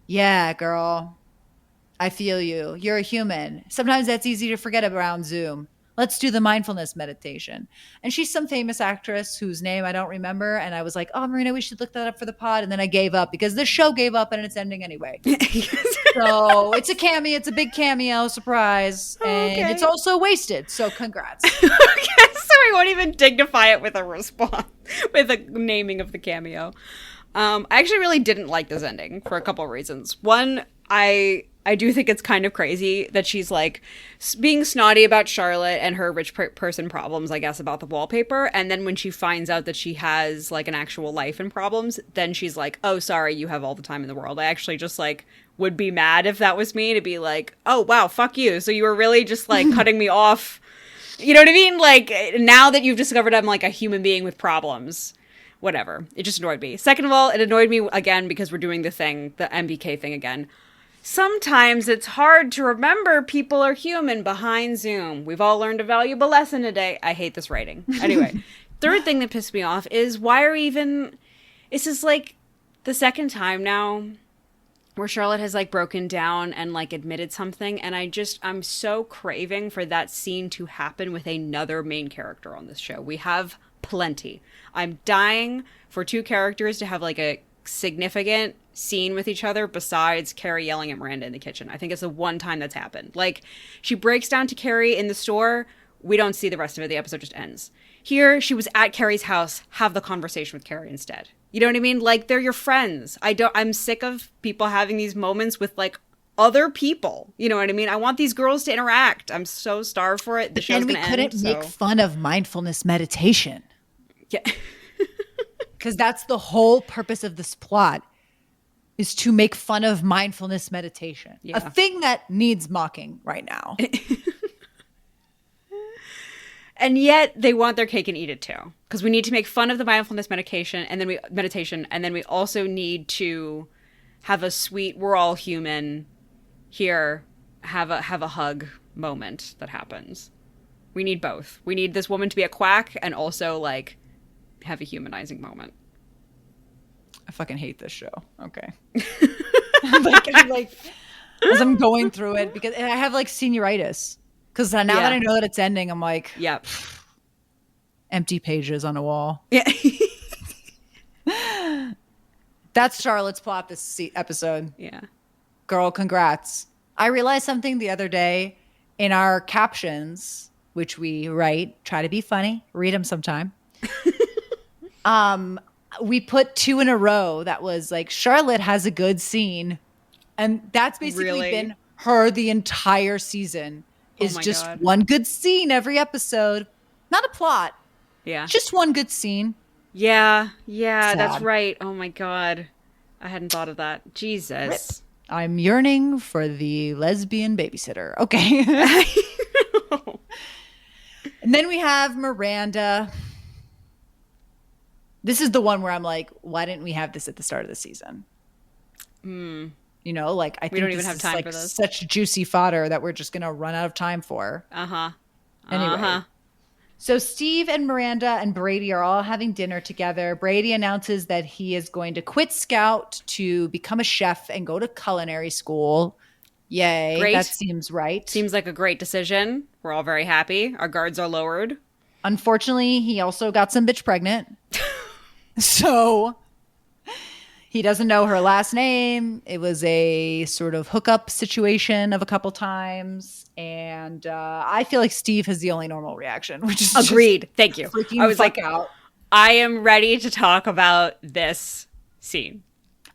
yeah, girl, I feel you. You're a human. Sometimes that's easy to forget around Zoom. Let's do the mindfulness meditation. And she's some famous actress whose name I don't remember. And I was like, oh, Marina, we should look that up for the pod. And then I gave up because the show gave up and it's ending anyway. So it's a cameo. It's a big cameo. Surprise. And it's also wasted. So congrats. Okay, so we won't even dignify it with a response, with a naming of the cameo. I actually really didn't like this ending for a couple of reasons. One, I do think it's kind of crazy that she's like being snotty about Charlotte and her rich person problems, I guess, about the wallpaper. And then when she finds out that she has like an actual life and problems, then she's like, oh, sorry, you have all the time in the world. I actually just like would be mad if that was me to be like, oh, wow, fuck you. So you were really just like cutting me off. You know what I mean? Like now that you've discovered I'm like a human being with problems. Whatever. It just annoyed me. Second of all, it annoyed me again because we're doing the MBK thing again. Sometimes it's hard to remember people are human behind Zoom. We've all learned a valuable lesson today. I hate this writing. Anyway, third thing that pissed me off is this is like the second time now where Charlotte has like broken down and like admitted something. And I'm so craving for that scene to happen with another main character on this show. We have plenty. I'm dying for two characters to have like a significant scene with each other besides Carrie yelling at Miranda in the kitchen. I think it's the one time that's happened. Like she breaks down to Carrie in the store. We don't see the rest of it. The episode just ends. Here, she was at Carrie's house. Have the conversation with Carrie instead. You know what I mean? Like they're your friends. I'm sick of people having these moments with like other people. You know what I mean? I want these girls to interact. I'm so starved for it. The show's gonna end. And we couldn't make fun of mindfulness meditation. Yeah. Because that's the whole purpose of this plot, is to make fun of mindfulness meditation. Yeah. A thing that needs mocking right now. And yet they want their cake and eat it too. Because we need to make fun of the mindfulness meditation and then we also need to have a sweet, we're all human here, have a hug moment that happens. We need both. We need this woman to be a quack and also like have a humanizing moment. I fucking hate this show. Okay. as I'm going through it because I have like senioritis. Because now that I know that it's ending, I'm like, yep, empty pages on a wall. Yeah. That's Charlotte's plot this episode. Yeah. Girl, congrats. I realized something the other day in our captions, which we write, try to be funny, read them sometime. We put 2 in a row that was like, Charlotte has a good scene. And that's basically been her the entire season. Is just God. One good scene every episode. Not a plot. Yeah. Just one good scene. Yeah. Yeah, sad. That's right. Oh my God. I hadn't thought of that. Jesus. Rip. I'm yearning for the lesbian babysitter. Okay. And then we have Miranda. This is the one where I'm like, why didn't we have this at the start of the season? You know, like I think we don't even have time for this. Such juicy fodder that we're just going to run out of time for. Anyway. So Steve and Miranda and Brady are all having dinner together. Brady announces that he is going to quit Scout to become a chef and go to culinary school. Yay. Great. That seems right. Seems like a great decision. We're all very happy. Our guards are lowered. Unfortunately, he also got some bitch pregnant. So he doesn't know her last name. It was a sort of hookup situation of a couple times. And I feel like Steve has the only normal reaction, which is agreed. Thank you. I was like, out. I am ready to talk about this scene.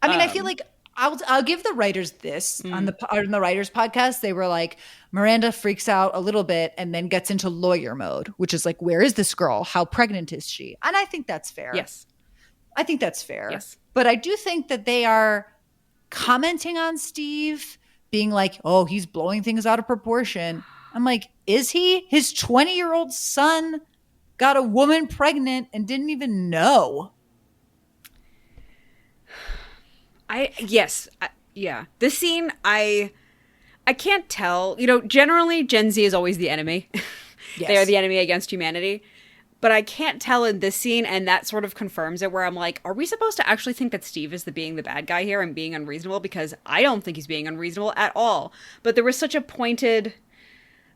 I mean, I feel like I'll give the writers this on the writers podcast. They were like, Miranda freaks out a little bit and then gets into lawyer mode, which is like, where is this girl? How pregnant is she? And I think that's fair. Yes. I think that's fair. Yes. But I do think that they are commenting on Steve being like, oh, he's blowing things out of proportion. I'm like, is he? His 20-year-old son got a woman pregnant and didn't even know. Yeah. This scene, I can't tell. You know, generally Gen Z is always the enemy. Yes. They are the enemy against humanity. But I can't tell in this scene, and that sort of confirms it, where I'm like, are we supposed to actually think that Steve is being the bad guy here and being unreasonable? Because I don't think he's being unreasonable at all. But there was such a pointed...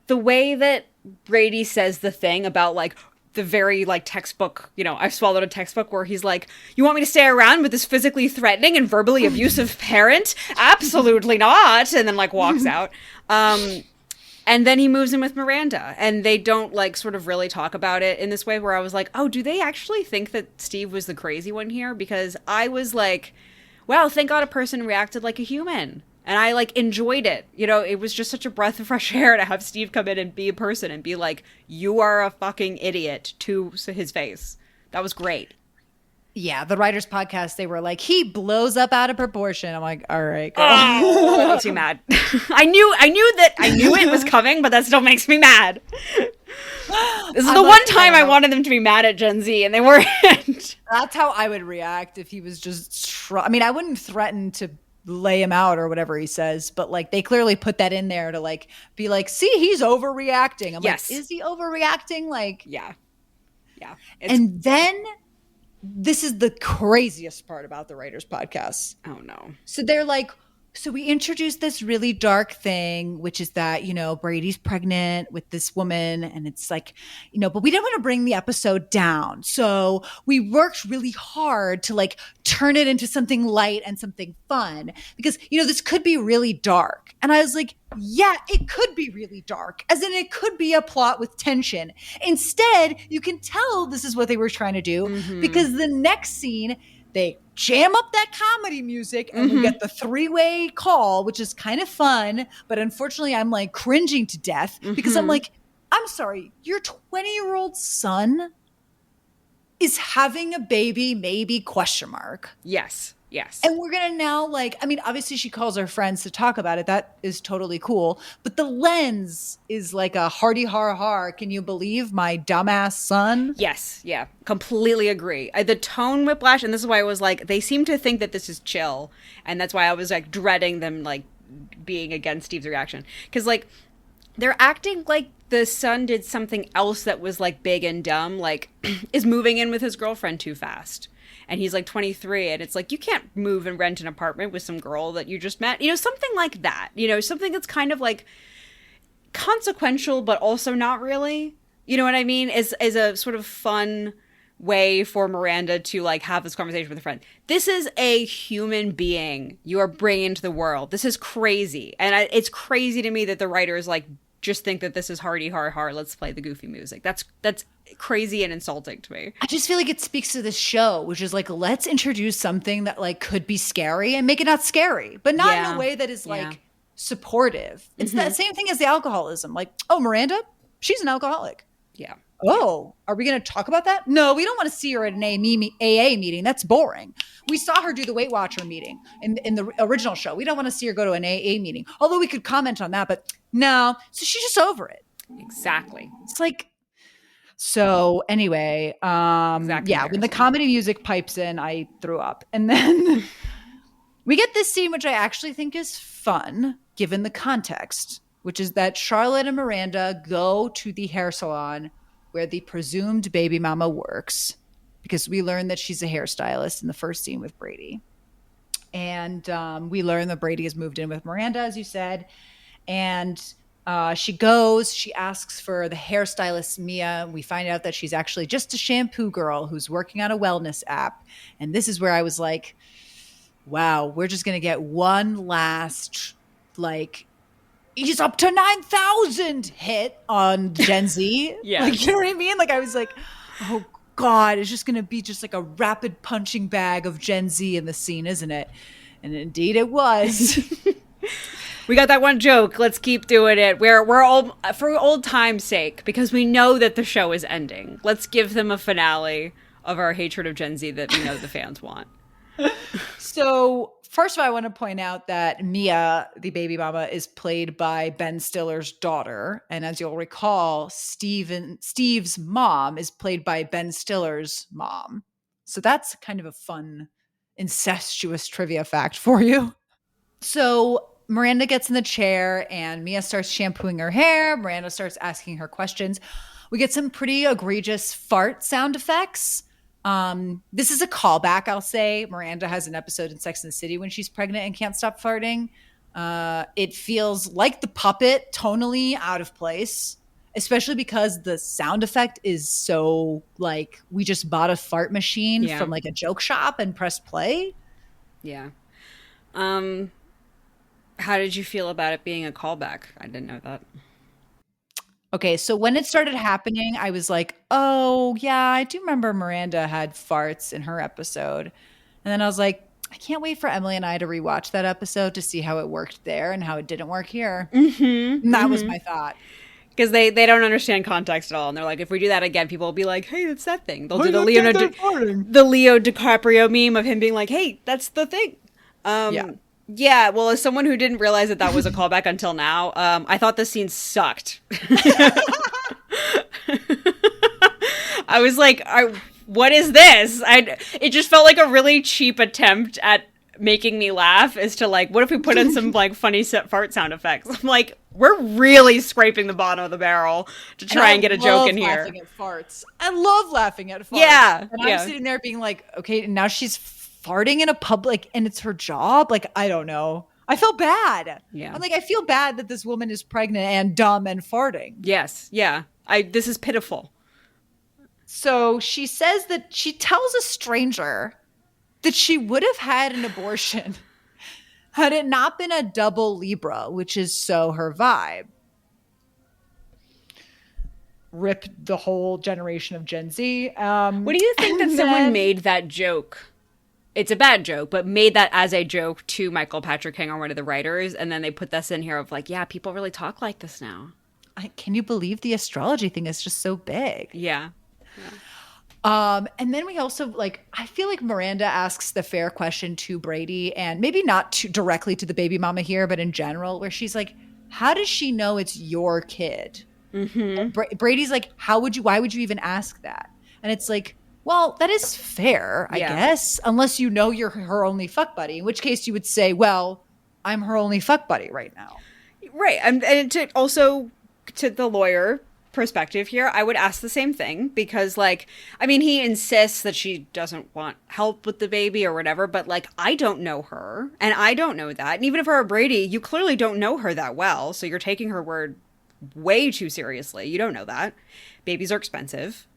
The way that Brady says the thing about, like, the very, like, textbook, you know, I've swallowed a textbook where he's like, you want me to stay around with this physically threatening and verbally abusive parent? Absolutely not. And then, like, walks out. And then he moves in with Miranda, and they don't, like, sort of really talk about it in this way where I was like, oh, do they actually think that Steve was the crazy one here? Because I was like, wow, thank God a person reacted like a human. And I, like, enjoyed it. You know, it was just such a breath of fresh air to have Steve come in and be a person and be like, you are a fucking idiot to his face. That was great. Yeah, the writers' podcast, they were like, he blows up out of proportion. I'm like, all right, girl. Oh, that makes me mad. I knew it was coming, but that still makes me mad. This is the one time I wanted them to be mad at Gen Z, and they weren't. That's how I would react if he was just... I mean, I wouldn't threaten to lay him out or whatever he says, but, like, they clearly put that in there to, like, be like, see, he's overreacting. I'm like, is he overreacting? Like... Yeah. And then... This is the craziest part about the writers' podcast. Oh, no. So they're like, so we introduced this really dark thing, which is that, you know, Brady's pregnant with this woman. And it's like, you know, but we didn't want to bring the episode down. So we worked really hard to, like, turn it into something light and something fun. Because, you know, this could be really dark. And I was like, yeah, it could be really dark. As in, it could be a plot with tension. Instead, you can tell this is what they were trying to do. Because the next scene, they jam up that comedy music and we get the 3-way call, which is kind of fun. But unfortunately, I'm, like, cringing to death because I'm like, I'm sorry, your 20-year-old son is having a baby, maybe, ? Yes. And we're going to now, like, I mean, obviously she calls her friends to talk about it. That is totally cool. But the lens is like a hearty har. Can you believe my dumbass son? Yes. Yeah. Completely agree. The tone whiplash, and this is why I was like, they seem to think that this is chill. And that's why I was, like, dreading them, like, being against Steve's reaction. Because, like, they're acting like the son did something else that was, like, big and dumb. Like, is moving in with his girlfriend too fast. and he's like 23, and it's like, you can't move and rent an apartment with some girl that you just met, you know, something like that, you know, something that's kind of like consequential but also not really, you know what I mean, is a sort of fun way for Miranda to like have this conversation with a friend. This is a human being you are bringing into the world. This is crazy, and it's crazy to me that the writers like just think that this is hardy har, let's play the goofy music. That's crazy and insulting to me. I just feel like it speaks to this show, which is like, let's introduce something that like could be scary and make it not scary, but not in a way that is like supportive. It's that same thing as the alcoholism. Like, oh, Miranda, she's an alcoholic. Yeah. Oh, are we going to talk about that? No, we don't want to see her at an AA meeting. That's boring. We saw her do the Weight Watcher meeting in the original show. We don't want to see her go to an AA meeting. Although we could comment on that, but no. So she's just over it. Exactly. It's like, so anyway, yeah, when the comedy music pipes in, I threw up. And then we get this scene, which I actually think is fun, given the context, which is that Charlotte and Miranda go to the hair salon where the presumed baby mama works, because we learn that she's a hairstylist in the first scene with Brady. And we learn that Brady has moved in with Miranda, as you said. And she asks for the hairstylist, Mia. We find out that she's actually just a shampoo girl who's working on a wellness app. And this is where I was like, wow, we're just going to get one last, like, he's up to 9,000 hit on Gen Z. Yeah. Like, you know what I mean? Like, I was like, oh God, it's just going to be just like a rapid punching bag of Gen Z in the scene, isn't it? And indeed it was. We got that one joke. Let's keep doing it. We're all, for old time's sake, because we know that the show is ending. Let's give them a finale of our hatred of Gen Z that we know the fans want. So first of all, I want to point out that Mia, the baby mama, is played by Ben Stiller's daughter. And as you'll recall, Steve's mom is played by Ben Stiller's mom. So that's kind of a fun, incestuous trivia fact for you. So Miranda gets in the chair and Mia starts shampooing her hair. Miranda starts asking her questions. We get some pretty egregious fart sound effects. This is a callback, I'll say. Miranda has an episode in Sex and the City when she's pregnant and can't stop farting. It feels like the puppet, tonally out of place, especially because the sound effect is so like, we just bought a fart machine from like a joke shop and pressed play. Yeah. How did you feel about it being a callback? I didn't know that. Okay, so when it started happening, I was like, oh, yeah, I do remember Miranda had farts in her episode. And then I was like, I can't wait for Emily and I to rewatch that episode to see how it worked there and how it didn't work here. Mm-hmm, and that was my thought. Because they don't understand context at all. And they're like, if we do that again, people will be like, hey, it's that thing. They'll do the Leo DiCaprio meme of him being like, hey, that's the thing. Yeah, well, as someone who didn't realize that was a callback until now, I thought the scene sucked. I was like, what is this? It just felt like a really cheap attempt at making me laugh, is to like, what if we put in some like funny fart sound effects? I'm like, we're really scraping the bottom of the barrel to try and get a joke in here. I love laughing at farts. I love laughing at farts. Yeah. And I'm sitting there being like, okay, now she's farting in a public and it's her job. Like, I don't know. I felt bad. Yeah. I'm like, I feel bad that this woman is pregnant and dumb and farting. Yes. Yeah. This is pitiful. So she says that she tells a stranger that she would have had an abortion had it not been a double Libra, which is so her vibe. Rip the whole generation of Gen Z. What do you think that someone made that joke? It's a bad joke, but made that as a joke to Michael Patrick King or one of the writers, and then they put this in here of like, yeah, people really talk like this now. Can you believe the astrology thing is just so big? Yeah. And then we also like, I feel like Miranda asks the fair question to Brady, and maybe not directly to the baby mama here, but in general, where she's like, how does she know it's your kid? Mm-hmm. Brady's like, why would you even ask that? And it's like, well, that is fair, I guess, unless you know you're her only fuck buddy, in which case you would say, well, I'm her only fuck buddy right now. Right. And to the lawyer, perspective here, I would ask the same thing because, like, I mean, he insists that she doesn't want help with the baby or whatever, but, like, I don't know her, and I don't know that. And even if I were Brady, you clearly don't know her that well, so you're taking her word way too seriously. You don't know that. Babies are expensive.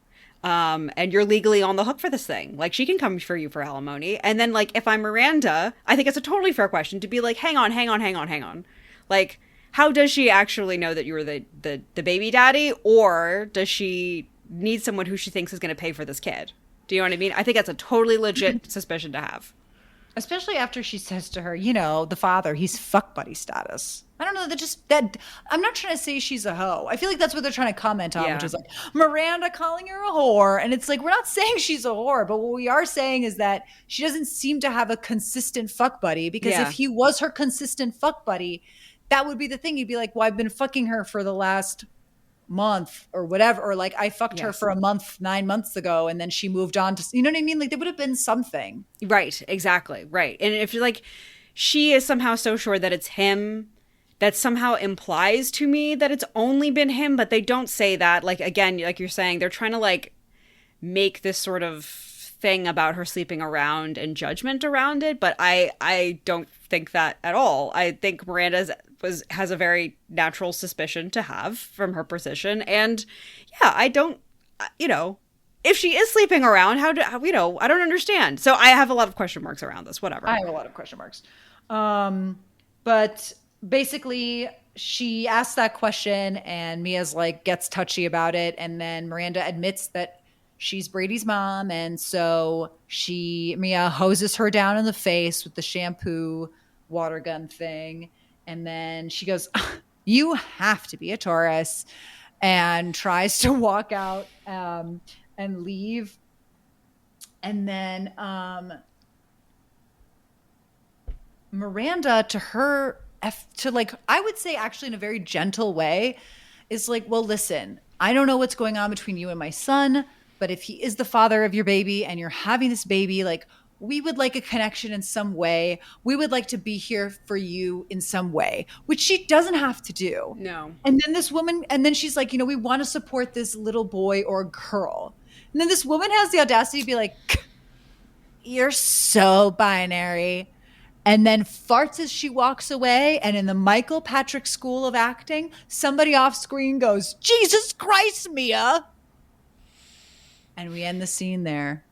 And you're legally on the hook for this thing. Like, she can come for you for alimony. And then, like, if I'm Miranda, I think it's a totally fair question to be like, hang on. Like, how does she actually know that you were the baby daddy? Or does she need someone who she thinks is going to pay for this kid? Do you know what I mean? I think that's a totally legit suspicion to have. Especially after she says to her, you know, the father, he's fuck buddy status. I don't know, that I'm not trying to say she's a hoe. I feel like that's what they're trying to comment on, which is like Miranda calling her a whore. And it's like, we're not saying she's a whore, but what we are saying is that she doesn't seem to have a consistent fuck buddy, because if he was her consistent fuck buddy, that would be the thing. You'd be like, well, I've been fucking her for the last month or whatever, or like I fucked her for a month 9 months ago and then she moved on to, you know what I mean? Like there would have been something. Right, exactly, right. And if you're like, she is somehow so sure that it's him, that somehow implies to me that it's only been him, but they don't say that. Like, again, like you're saying, they're trying to like make this sort of thing about her sleeping around and judgment around it, but I don't think that at all. I think Miranda has a very natural suspicion to have from her position, and I don't, you know, if she is sleeping around, I don't understand. So I have a lot of question marks around this. Whatever. I have a lot of question marks. But basically, she asks that question, and Mia's like gets touchy about it, and then Miranda admits that she's Brady's mom, and so Mia hoses her down in the face with the shampoo water gun thing, and then she goes, "You have to be a Taurus," and tries to walk out and leave, and then Miranda, to like, I would say actually in a very gentle way, is like, well, listen, I don't know what's going on between you and my son, but if he is the father of your baby and you're having this baby, like, we would like a connection in some way. We would like to be here for you in some way, which she doesn't have to do. No. And then she's like, you know, we want to support this little boy or girl. And then this woman has the audacity to be like, you're so binary. And then farts as she walks away. And in the Michael Patrick School of Acting, somebody off screen goes, Jesus Christ, Mia. And we end the scene there.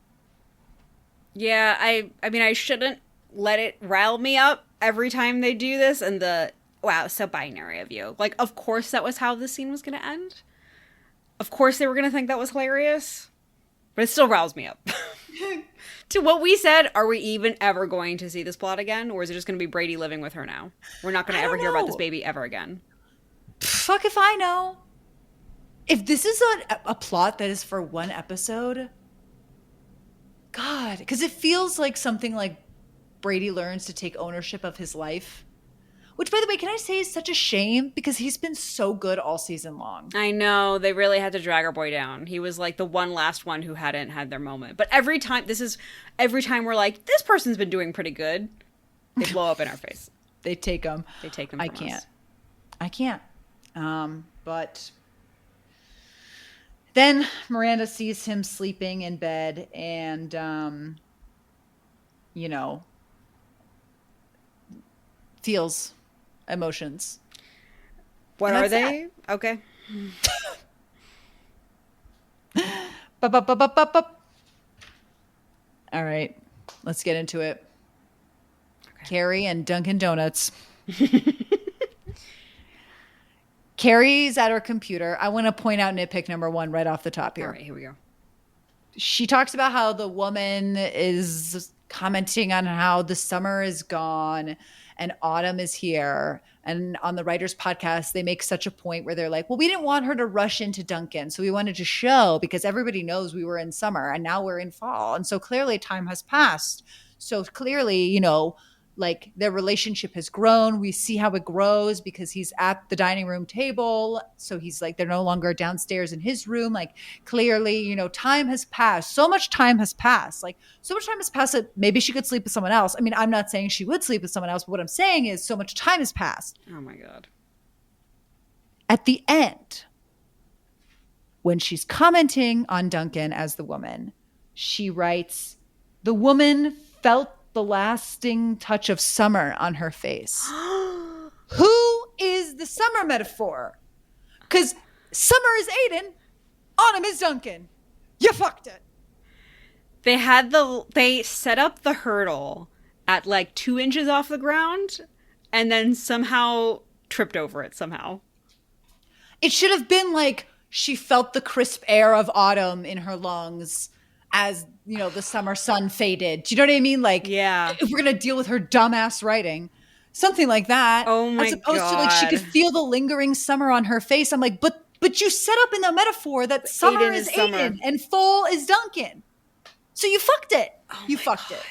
Yeah, I mean, I shouldn't let it rile me up every time they do this. And wow, so binary of you. Like, of course that was how the scene was going to end. Of course they were going to think that was hilarious. But it still riles me up. To what we said, are we even ever going to see this plot again? Or is it just going to be Brady living with her now? We're not going to ever hear about this baby ever again. Fuck if I know. If this is a plot that is for one episode, God, because it feels like something like Brady learns to take ownership of his life. Which, by the way, can I say is such a shame, because he's been so good all season long. I know. They really had to drag our boy down. He was like the one last one who hadn't had their moment. But every time we're like, this person's been doing pretty good, they blow up in our face. They take them. I can't. But then Miranda sees him sleeping in bed and, you know, feels emotions. What are they? That. Okay. All right. Let's get into it. Okay. Carrie and Dunkin' Donuts. Carrie's at her computer. I want to point out nitpick number 1 right off the top here. All right, here we go. She talks about how the woman is commenting on how the summer is gone and autumn is here. And on the writers' podcast, they make such a point where they're like, well, we didn't want her to rush into Dunkin'. So we wanted to show, because everybody knows we were in summer and now we're in fall. And so clearly time has passed. So clearly, you know, like their relationship has grown. We see how it grows because he's at the dining room table. So he's like, they're no longer downstairs in his room. Like clearly, you know, time has passed. So much time has passed. Like so much time has passed that maybe she could sleep with someone else. I mean, I'm not saying she would sleep with someone else, but what I'm saying is so much time has passed. Oh my God. At the end, when she's commenting on Duncan as the woman, she writes, "The woman felt the lasting touch of summer on her face." Who is the summer metaphor? Because summer is Aiden, autumn is Duncan. You fucked it. They set up the hurdle at like 2 inches off the ground and then somehow tripped over it somehow. It should have been like she felt the crisp air of autumn in her lungs as, you know, the summer sun faded. Do you know what I mean? Like, yeah. If we're going to deal with her dumbass writing, something like that. Oh my God. As opposed to like she could feel the lingering summer on her face. I'm like, but you set up in the metaphor that summer is Aiden and fall is Duncan. So you fucked it. You fucked it.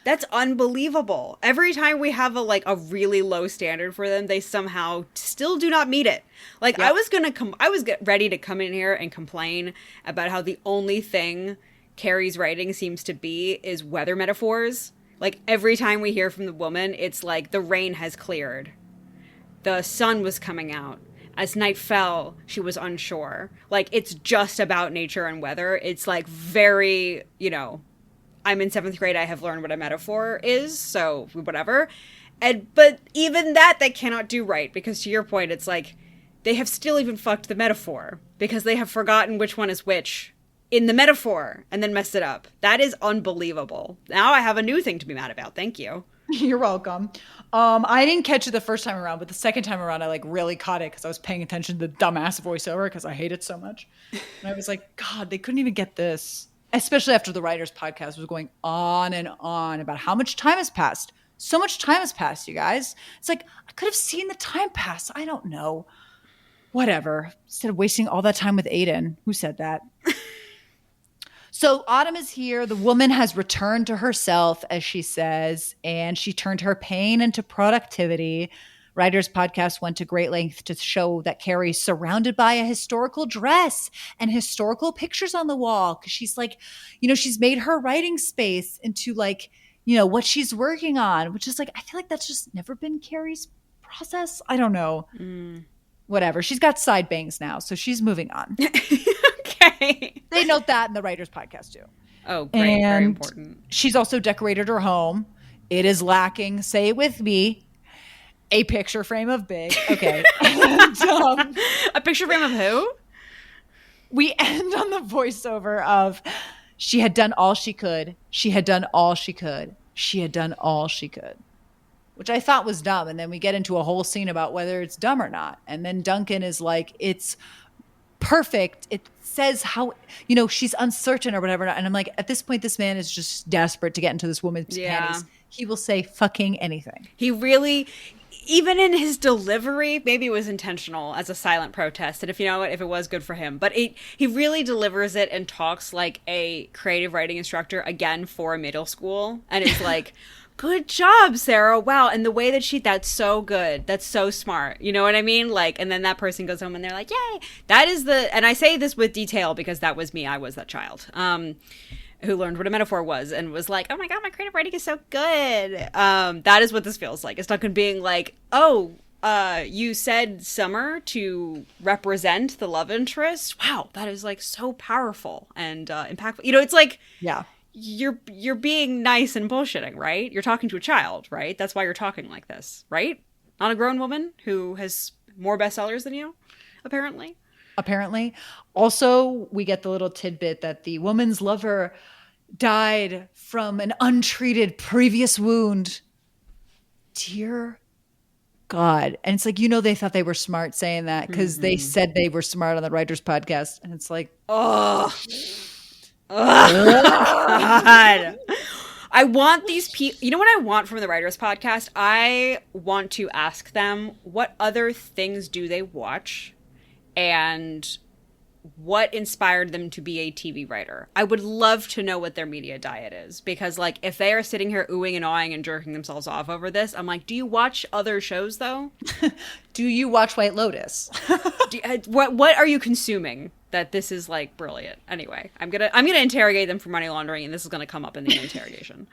That's unbelievable. Every time we have a really low standard for them, they somehow still do not meet it. Like, yep. I was ready to come in here and complain about how the only thing Carrie's writing seems to be is weather metaphors. Like, every time we hear from the woman, it's like the rain has cleared. The sun was coming out. As night fell, she was unsure. Like, it's just about nature and weather. It's like very, you know, I'm in 7th grade, I have learned what a metaphor is, so whatever. But even that they cannot do right, because to your point, it's like they have still even fucked the metaphor because they have forgotten which one is which in the metaphor and then messed it up. That is unbelievable. Now I have a new thing to be mad about. Thank you. You're welcome. I didn't catch it the first time around, but the second time around, I like really caught it because I was paying attention to the dumbass voiceover because I hate it so much. And I was like, God, they couldn't even get this. Especially after the writers' podcast was going on and on about how much time has passed. So much time has passed, you guys. It's like, I could have seen the time pass. I don't know. Whatever. Instead of wasting all that time with Aiden. Who said that? So autumn is here. The woman has returned to herself, as she says, and she turned her pain into productivity. Writers' Podcast went to great length to show that Carrie's surrounded by a historical dress and historical pictures on the wall. Because she's like, you know, she's made her writing space into like, you know, what she's working on, which is like, I feel like that's just never been Carrie's process. I don't know. Whatever. She's got side bangs now, so she's moving on. Okay. They note that in the Writers' Podcast too. Oh, great. And very important. She's also decorated her home. It is lacking, say it with me, a picture frame of Big. Okay. And, a picture frame of who? We end on the voiceover of, she had done all she could. She had done all she could. She had done all she could. Which I thought was dumb. And then we get into a whole scene about whether it's dumb or not. And then Duncan is like, it's perfect. It says how, you know, she's uncertain or whatever. And I'm like, at this point, this man is just desperate to get into this woman's panties. He will say fucking anything. He really... Even in his delivery, maybe it was intentional as a silent protest. And if you know what, if it was, good for him. But he really delivers it and talks like a creative writing instructor, again, for a middle school. And it's like, good job, Sarah. Wow. And the way that that's so good. That's so smart. You know what I mean? Like, and then that person goes home and they're like, yay. That is and I say this with detail because that was me. I was that child. Who learned what a metaphor was and was like, oh my God, my creative writing is so good. That is what this feels like. It's Duncan being like, oh, you said summer to represent the love interest. Wow, that is like so powerful and impactful. You know, it's like, yeah, you're being nice and bullshitting, right? You're talking to a child, right? That's why you're talking like this, right? Not a grown woman who has more bestsellers than you, apparently. Also, we get the little tidbit that the woman's lover died from an untreated previous wound. Dear God. And it's like, you know, they thought they were smart saying that because they said they were smart on the Writers' Podcast. And it's like, oh, God. I want these people, you know what I want from the Writers' Podcast? I want to ask them what other things do they watch and what inspired them to be a TV writer. I would love to know what their media diet is, because like if they are sitting here oohing and awing and jerking themselves off over this, I'm like, do you watch other shows though? Do you watch White Lotus? What are you consuming that this is like brilliant? Anyway, I'm gonna interrogate them for money laundering, and this is gonna come up in the interrogation.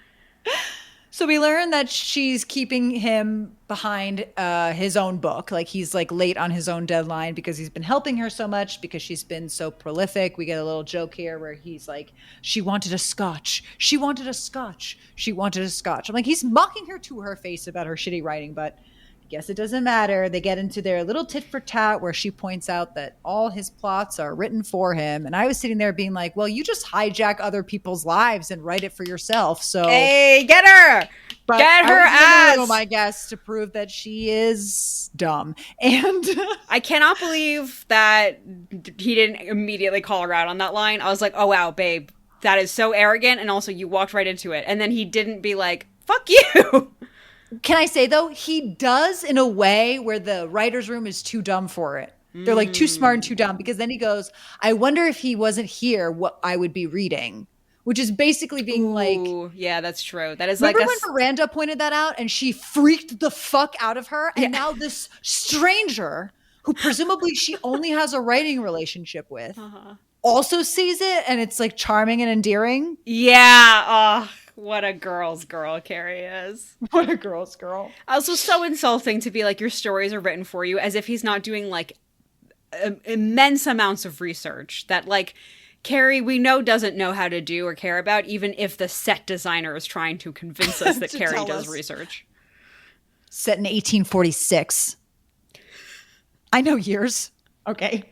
So we learn that she's keeping him behind his own book. Like he's like late on his own deadline because he's been helping her so much because she's been so prolific. We get a little joke here where he's like, she wanted a scotch. She wanted a scotch. She wanted a scotch. I'm like, he's mocking her to her face about her shitty writing, but I guess it doesn't matter. They get into their little tit for tat where she points out that all his plots are written for him. And I was sitting there being like, well, you just hijack other people's lives and write it for yourself. So hey, get her! But get her ass! I guess to prove that she is dumb. And I cannot believe that he didn't immediately call her out on that line. I was like, oh wow, babe, that is so arrogant. And also you walked right into it. And then he didn't be like, fuck you. Can I say, though, he does in a way where the writer's room is too dumb for it. They're like too smart and too dumb, because then he goes, I wonder if he wasn't here, what I would be reading, which is basically being like. Yeah, that's true. That is remember like when Miranda pointed that out and she freaked the fuck out of her? And now this stranger, who presumably she only has a writing relationship with, also sees it, and it's like charming and endearing. Yeah. Oh. What a girl's girl Carrie is. What a girl's girl. Also so insulting to be like, your stories are written for you, as if he's not doing like immense amounts of research that like Carrie we know doesn't know how to do or care about, even if the set designer is trying to convince us that Carrie does research. Set in 1846. I know years. Okay.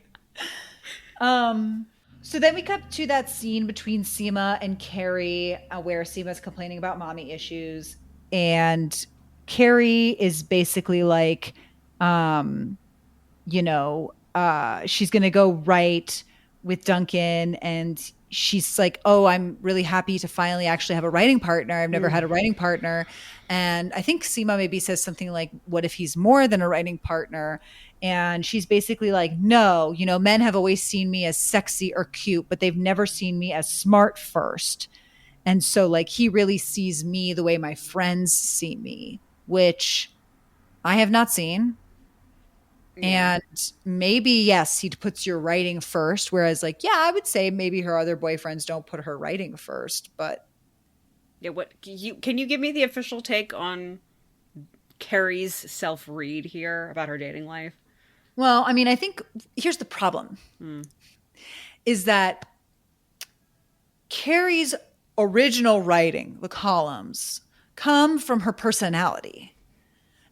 So then we cut to that scene between Seema and Carrie, where Seema's complaining about mommy issues, and Carrie is basically like, she's going to go write with Duncan, and she's like, oh, I'm really happy to finally actually have a writing partner. I've never had a writing partner. And I think Seema maybe says something like, what if he's more than a writing partner? And she's basically like, no, men have always seen me as sexy or cute, but they've never seen me as smart first. And so like, he really sees me the way my friends see me, which I have not seen. Yeah. And maybe, yes, he puts your writing first. Whereas like, yeah, I would say maybe her other boyfriends don't put her writing first, but. Yeah. Can you give me the official take on Carrie's self-read here about her dating life? Well, I mean, I think here's the problem is that Carrie's original writing, the columns, come from her personality.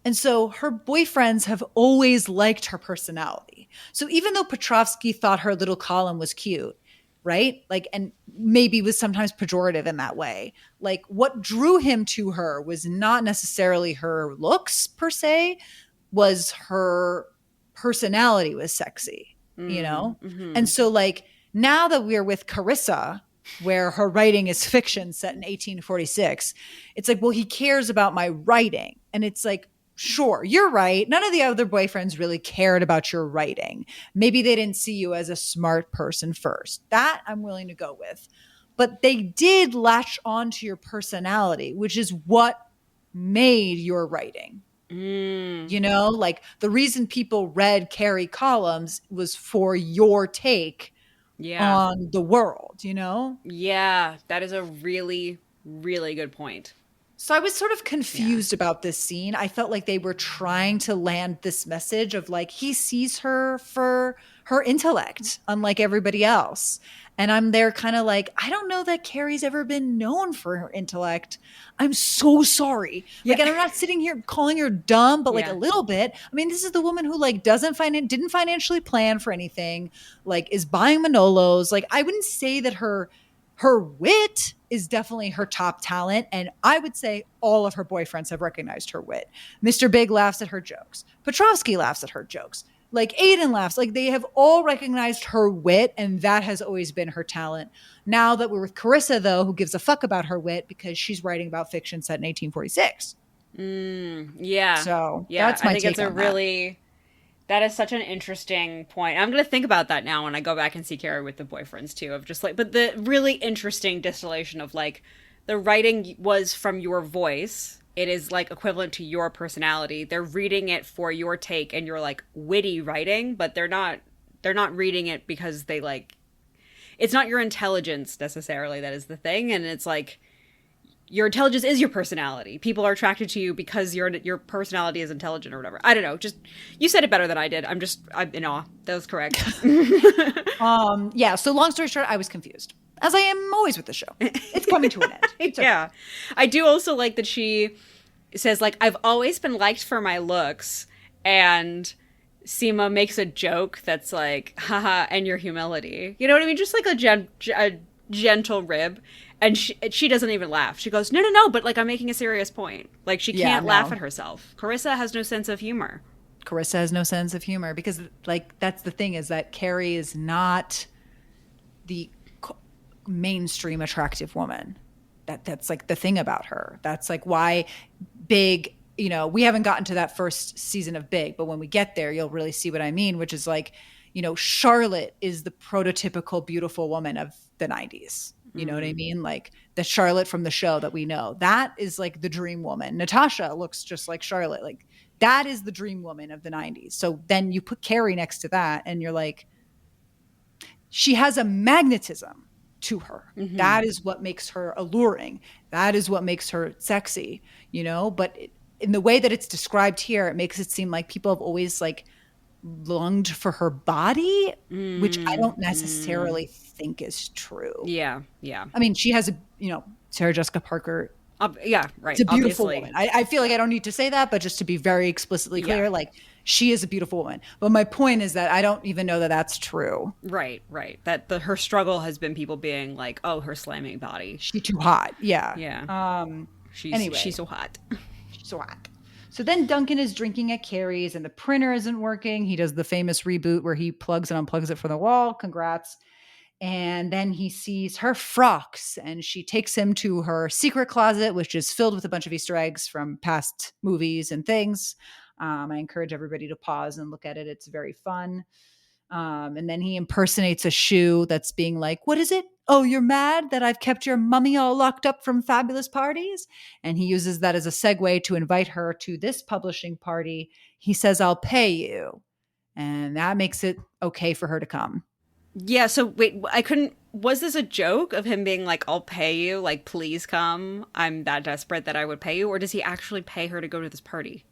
And so her boyfriends have always liked her personality. So even though Petrovsky thought her little column was cute, right? Like, and maybe was sometimes pejorative in that way. Like, what drew him to her was not necessarily her looks per se, was her personality was sexy, Mm-hmm. And so like, now that we're with Carissa, where her writing is fiction set in 1846, it's like, well, he cares about my writing. And it's like, sure, you're right. None of the other boyfriends really cared about your writing. Maybe they didn't see you as a smart person first. That I'm willing to go with. But they did latch onto your personality, which is what made your writing. Like the reason people read Carrie columns was for your take on the world, Yeah, that is a really, really good point. So I was sort of confused about this scene. I felt like they were trying to land this message of like, he sees her for her intellect, unlike everybody else. And I'm there kind of like, I don't know that Carrie's ever been known for her intellect. I'm so sorry. Yeah. Like, and I'm not sitting here calling her dumb, but like a little bit. I mean, this is the woman who like didn't financially plan for anything, like is buying Manolos. Like, I wouldn't say that her wit is definitely her top talent. And I would say all of her boyfriends have recognized her wit. Mr. Big laughs at her jokes. Petrovsky laughs at her jokes. Like Aiden laughs. Like they have all recognized her wit, and that has always been her talent. Now that we're with Carissa, though, who gives a fuck about her wit because she's writing about fiction set in 1846. Yeah. So that's my take on that. I think it's that is such an interesting point. I'm going to think about that now when I go back and see Carrie with the boyfriends too, of just like, but the really interesting distillation of like, the writing was from your voice. It is like equivalent to your personality. They're reading it for your take and your like witty writing, but they're not reading it because they like, it's not your intelligence necessarily that is the thing. And it's like, your intelligence is your personality. People are attracted to you because your personality is intelligent or whatever. I don't know. Just you said it better than I did. I'm in awe. That was correct. Yeah. So long story short, I was confused, as I am always with the show. It's coming to an end. Yeah. I do also like that she says, like, I've always been liked for my looks, and Seema makes a joke that's like, haha, and your humility. You know what I mean? Just like a gentle rib. And she doesn't even laugh. She goes, no, but like I'm making a serious point. Like she can't laugh at herself. Carissa has no sense of humor. Carissa has no sense of humor because like that's the thing is that Carrie is not the mainstream attractive woman. That's like the thing about her. That's like why Big, you know, we haven't gotten to that first season of Big, but when we get there, you'll really see what I mean, which is like, you know, Charlotte is the prototypical beautiful woman of the 90s. You know what I mean? Like the Charlotte from the show that we know. That is like the dream woman. Natasha looks just like Charlotte. Like that is the dream woman of the 90s. So then you put Carrie next to that and you're like, she has a magnetism to her. Mm-hmm. That is what makes her alluring. That is what makes her sexy, you know? But in the way that it's described here, it makes it seem like people have always like longed for her body, which I don't necessarily think is true. Yeah. I mean, she has Sarah Jessica Parker. Yeah, right. It's a beautiful woman. I feel like I don't need to say that, but just to be very explicitly clear, like she is a beautiful woman. But my point is that I don't even know that that's true. Right. That her struggle has been people being like, oh, her slamming body. She's too hot. Yeah. She's so hot. She's so hot. So then Duncan is drinking at Carrie's and the printer isn't working. He does the famous reboot where he plugs and unplugs it from the wall. Congrats. And then he sees her frocks and she takes him to her secret closet, which is filled with a bunch of Easter eggs from past movies and things. I encourage everybody to pause and look at it. It's very fun. And then he impersonates a shoe that's being like, what is it? Oh, you're mad that I've kept your mummy all locked up from fabulous parties? And he uses that as a segue to invite her to this publishing party. He says, I'll pay you. And that makes it okay for her to come. Yeah, so wait, was this a joke of him being like, I'll pay you, like, please come, I'm that desperate that I would pay you, or does he actually pay her to go to this party?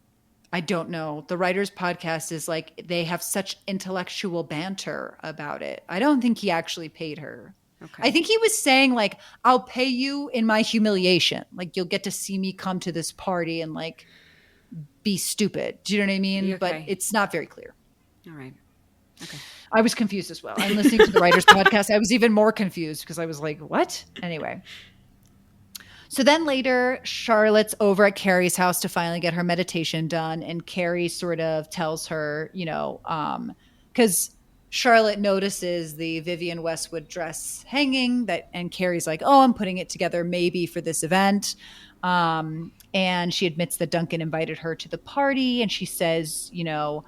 I don't know. The Writers' Podcast is like, they have such intellectual banter about it. I don't think he actually paid her. Okay. I think he was saying like, I'll pay you in my humiliation. Like, you'll get to see me come to this party and like be stupid. Do you know what I mean? Okay. But it's not very clear. All right. Okay. I was confused as well. I'm listening to the Writers' Podcast. I was even more confused because I was like, what? Anyway. So then later, Charlotte's over at Carrie's house to finally get her meditation done. And Carrie sort of tells her, you know, because Charlotte notices the Vivienne Westwood dress hanging and Carrie's like, oh, I'm putting it together maybe for this event. And she admits that Duncan invited her to the party. And she says, you know,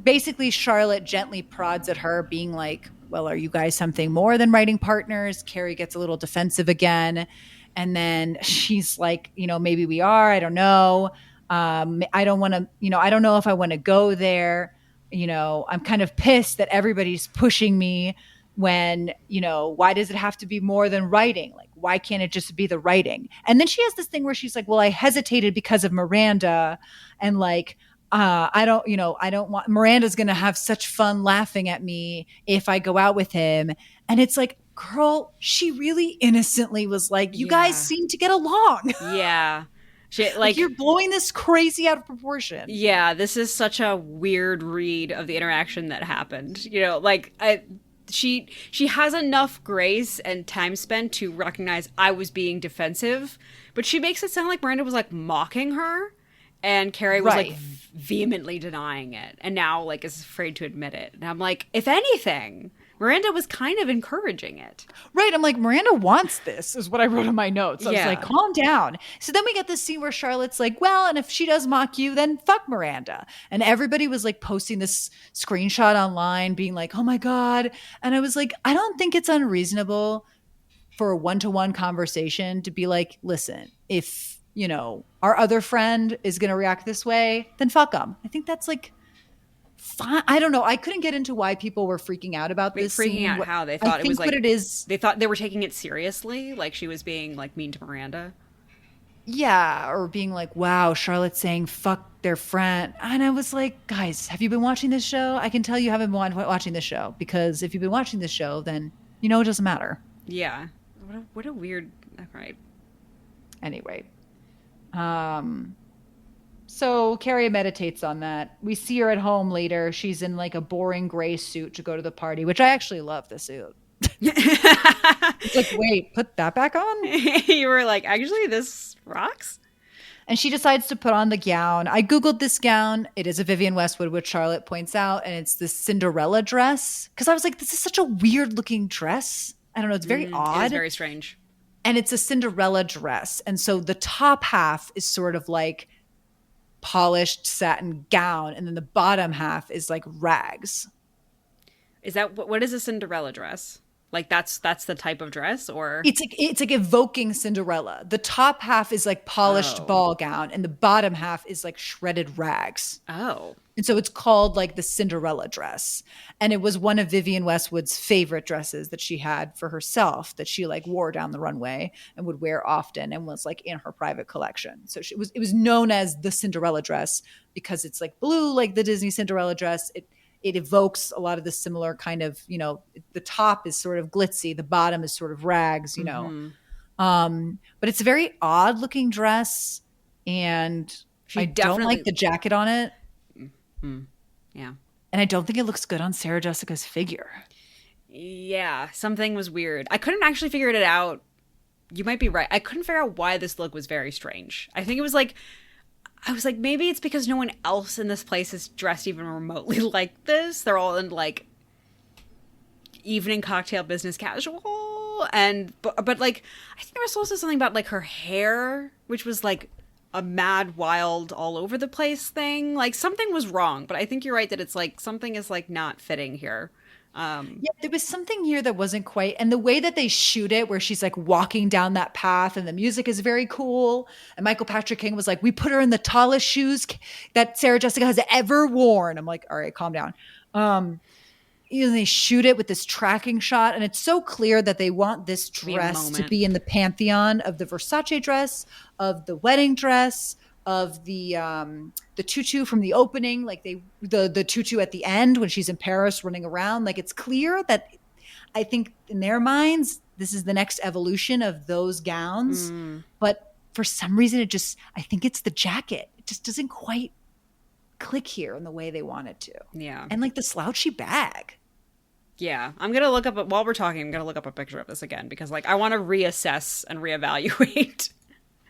basically Charlotte gently prods at her being like, well, are you guys something more than writing partners? Carrie gets a little defensive again. And then she's like, you know, maybe we are, I don't know. I don't want to, you know, I don't know if I want to go there. You know, I'm kind of pissed that everybody's pushing me when, you know, why does it have to be more than writing? Like, why can't it just be the writing? And then she has this thing where she's like, well, I hesitated because of Miranda and like, I don't want Miranda's going to have such fun laughing at me if I go out with him. And it's like, girl, she really innocently was like, you guys seem to get along. Yeah. Like you're blowing this crazy out of proportion. Yeah. This is such a weird read of the interaction that happened. You know, like she has enough grace and time spent to recognize I was being defensive, but she makes it sound like Miranda was like mocking her. And Carrie was like vehemently denying it and now like is afraid to admit it. And I'm like, if anything, Miranda was kind of encouraging it. Right. I'm like, Miranda wants this is what I wrote in my notes. I was like, calm down. So then we get this scene where Charlotte's like, well, and if she does mock you, then fuck Miranda. And everybody was like posting this screenshot online being like, oh my God. And I was like, I don't think it's unreasonable for a one-to-one conversation to be like, listen, if you know, our other friend is going to react this way, then fuck them. I think that's like I don't know. I couldn't get into why people were freaking out about Wait, this freaking scene. out how they I thought it was think like what it is. they thought they were taking it seriously, like she was being like mean to Miranda. Yeah, or being like, wow, Charlotte's saying fuck their friend. And I was like, guys, have you been watching this show? I can tell you haven't been watching this show, because if you've been watching this show, then you know it doesn't matter. Yeah. What a weird. Right. Anyway. So Carrie meditates on that. We see her at home later. She's in like a boring gray suit to go to the party, which I actually love the suit. It's like, wait, put that back on? You were like, actually, this rocks? And she decides to put on the gown. I Googled this gown. It is a Vivienne Westwood, which Charlotte points out. And it's this Cinderella dress. Because I was like, this is such a weird looking dress. I don't know. It's very odd. It's very strange. And it's a Cinderella dress. And so the top half is sort of like polished satin gown. And then the bottom half is like rags. Is that what is a Cinderella dress? Like that's the type of dress, or it's like evoking Cinderella. The top half is like polished ball gown, and the bottom half is like shredded rags. Oh. And so it's called like the Cinderella dress. And it was one of Vivienne Westwood's favorite dresses that she had for herself, that she like wore down the runway and would wear often, and was like in her private collection. So it was known as the Cinderella dress because it's like blue, like the Disney Cinderella dress. It evokes a lot of the similar kind of, you know, the top is sort of glitzy, the bottom is sort of rags, you know. But it's a very odd looking dress, and I don't like the jacket on it. Yeah. And I don't think it looks good on Sarah Jessica's figure. Yeah, something was weird. I couldn't actually figure it out. You might be right. I couldn't figure out why this look was very strange. I think it was like, I was like, maybe it's because no one else in this place is dressed even remotely like this. They're all in like evening cocktail business casual. And, but like, I think there was also something about like her hair, which was like a mad, wild, all over the place thing. Like something was wrong, but I think you're right that it's like something is like not fitting here. Yeah, there was something here that wasn't quite, and the way that they shoot it, where she's like walking down that path, and the music is very cool. And Michael Patrick King was like, "We put her in the tallest shoes that Sarah Jessica has ever worn." I'm like, "All right, calm down." You know, they shoot it with this tracking shot, and it's so clear that they want this dress to be in the pantheon of the Versace dress, of the wedding dress, of the tutu from the opening, like the tutu at the end when she's in Paris running around. Like, it's clear that I think in their minds this is the next evolution of those gowns. But for some reason I think it's the jacket. It just doesn't quite click here in the way they want it to. Yeah. And like the slouchy bag. Yeah, I'm going to look up, while we're talking, I'm going to look up a picture of this again, because like I want to reassess and reevaluate.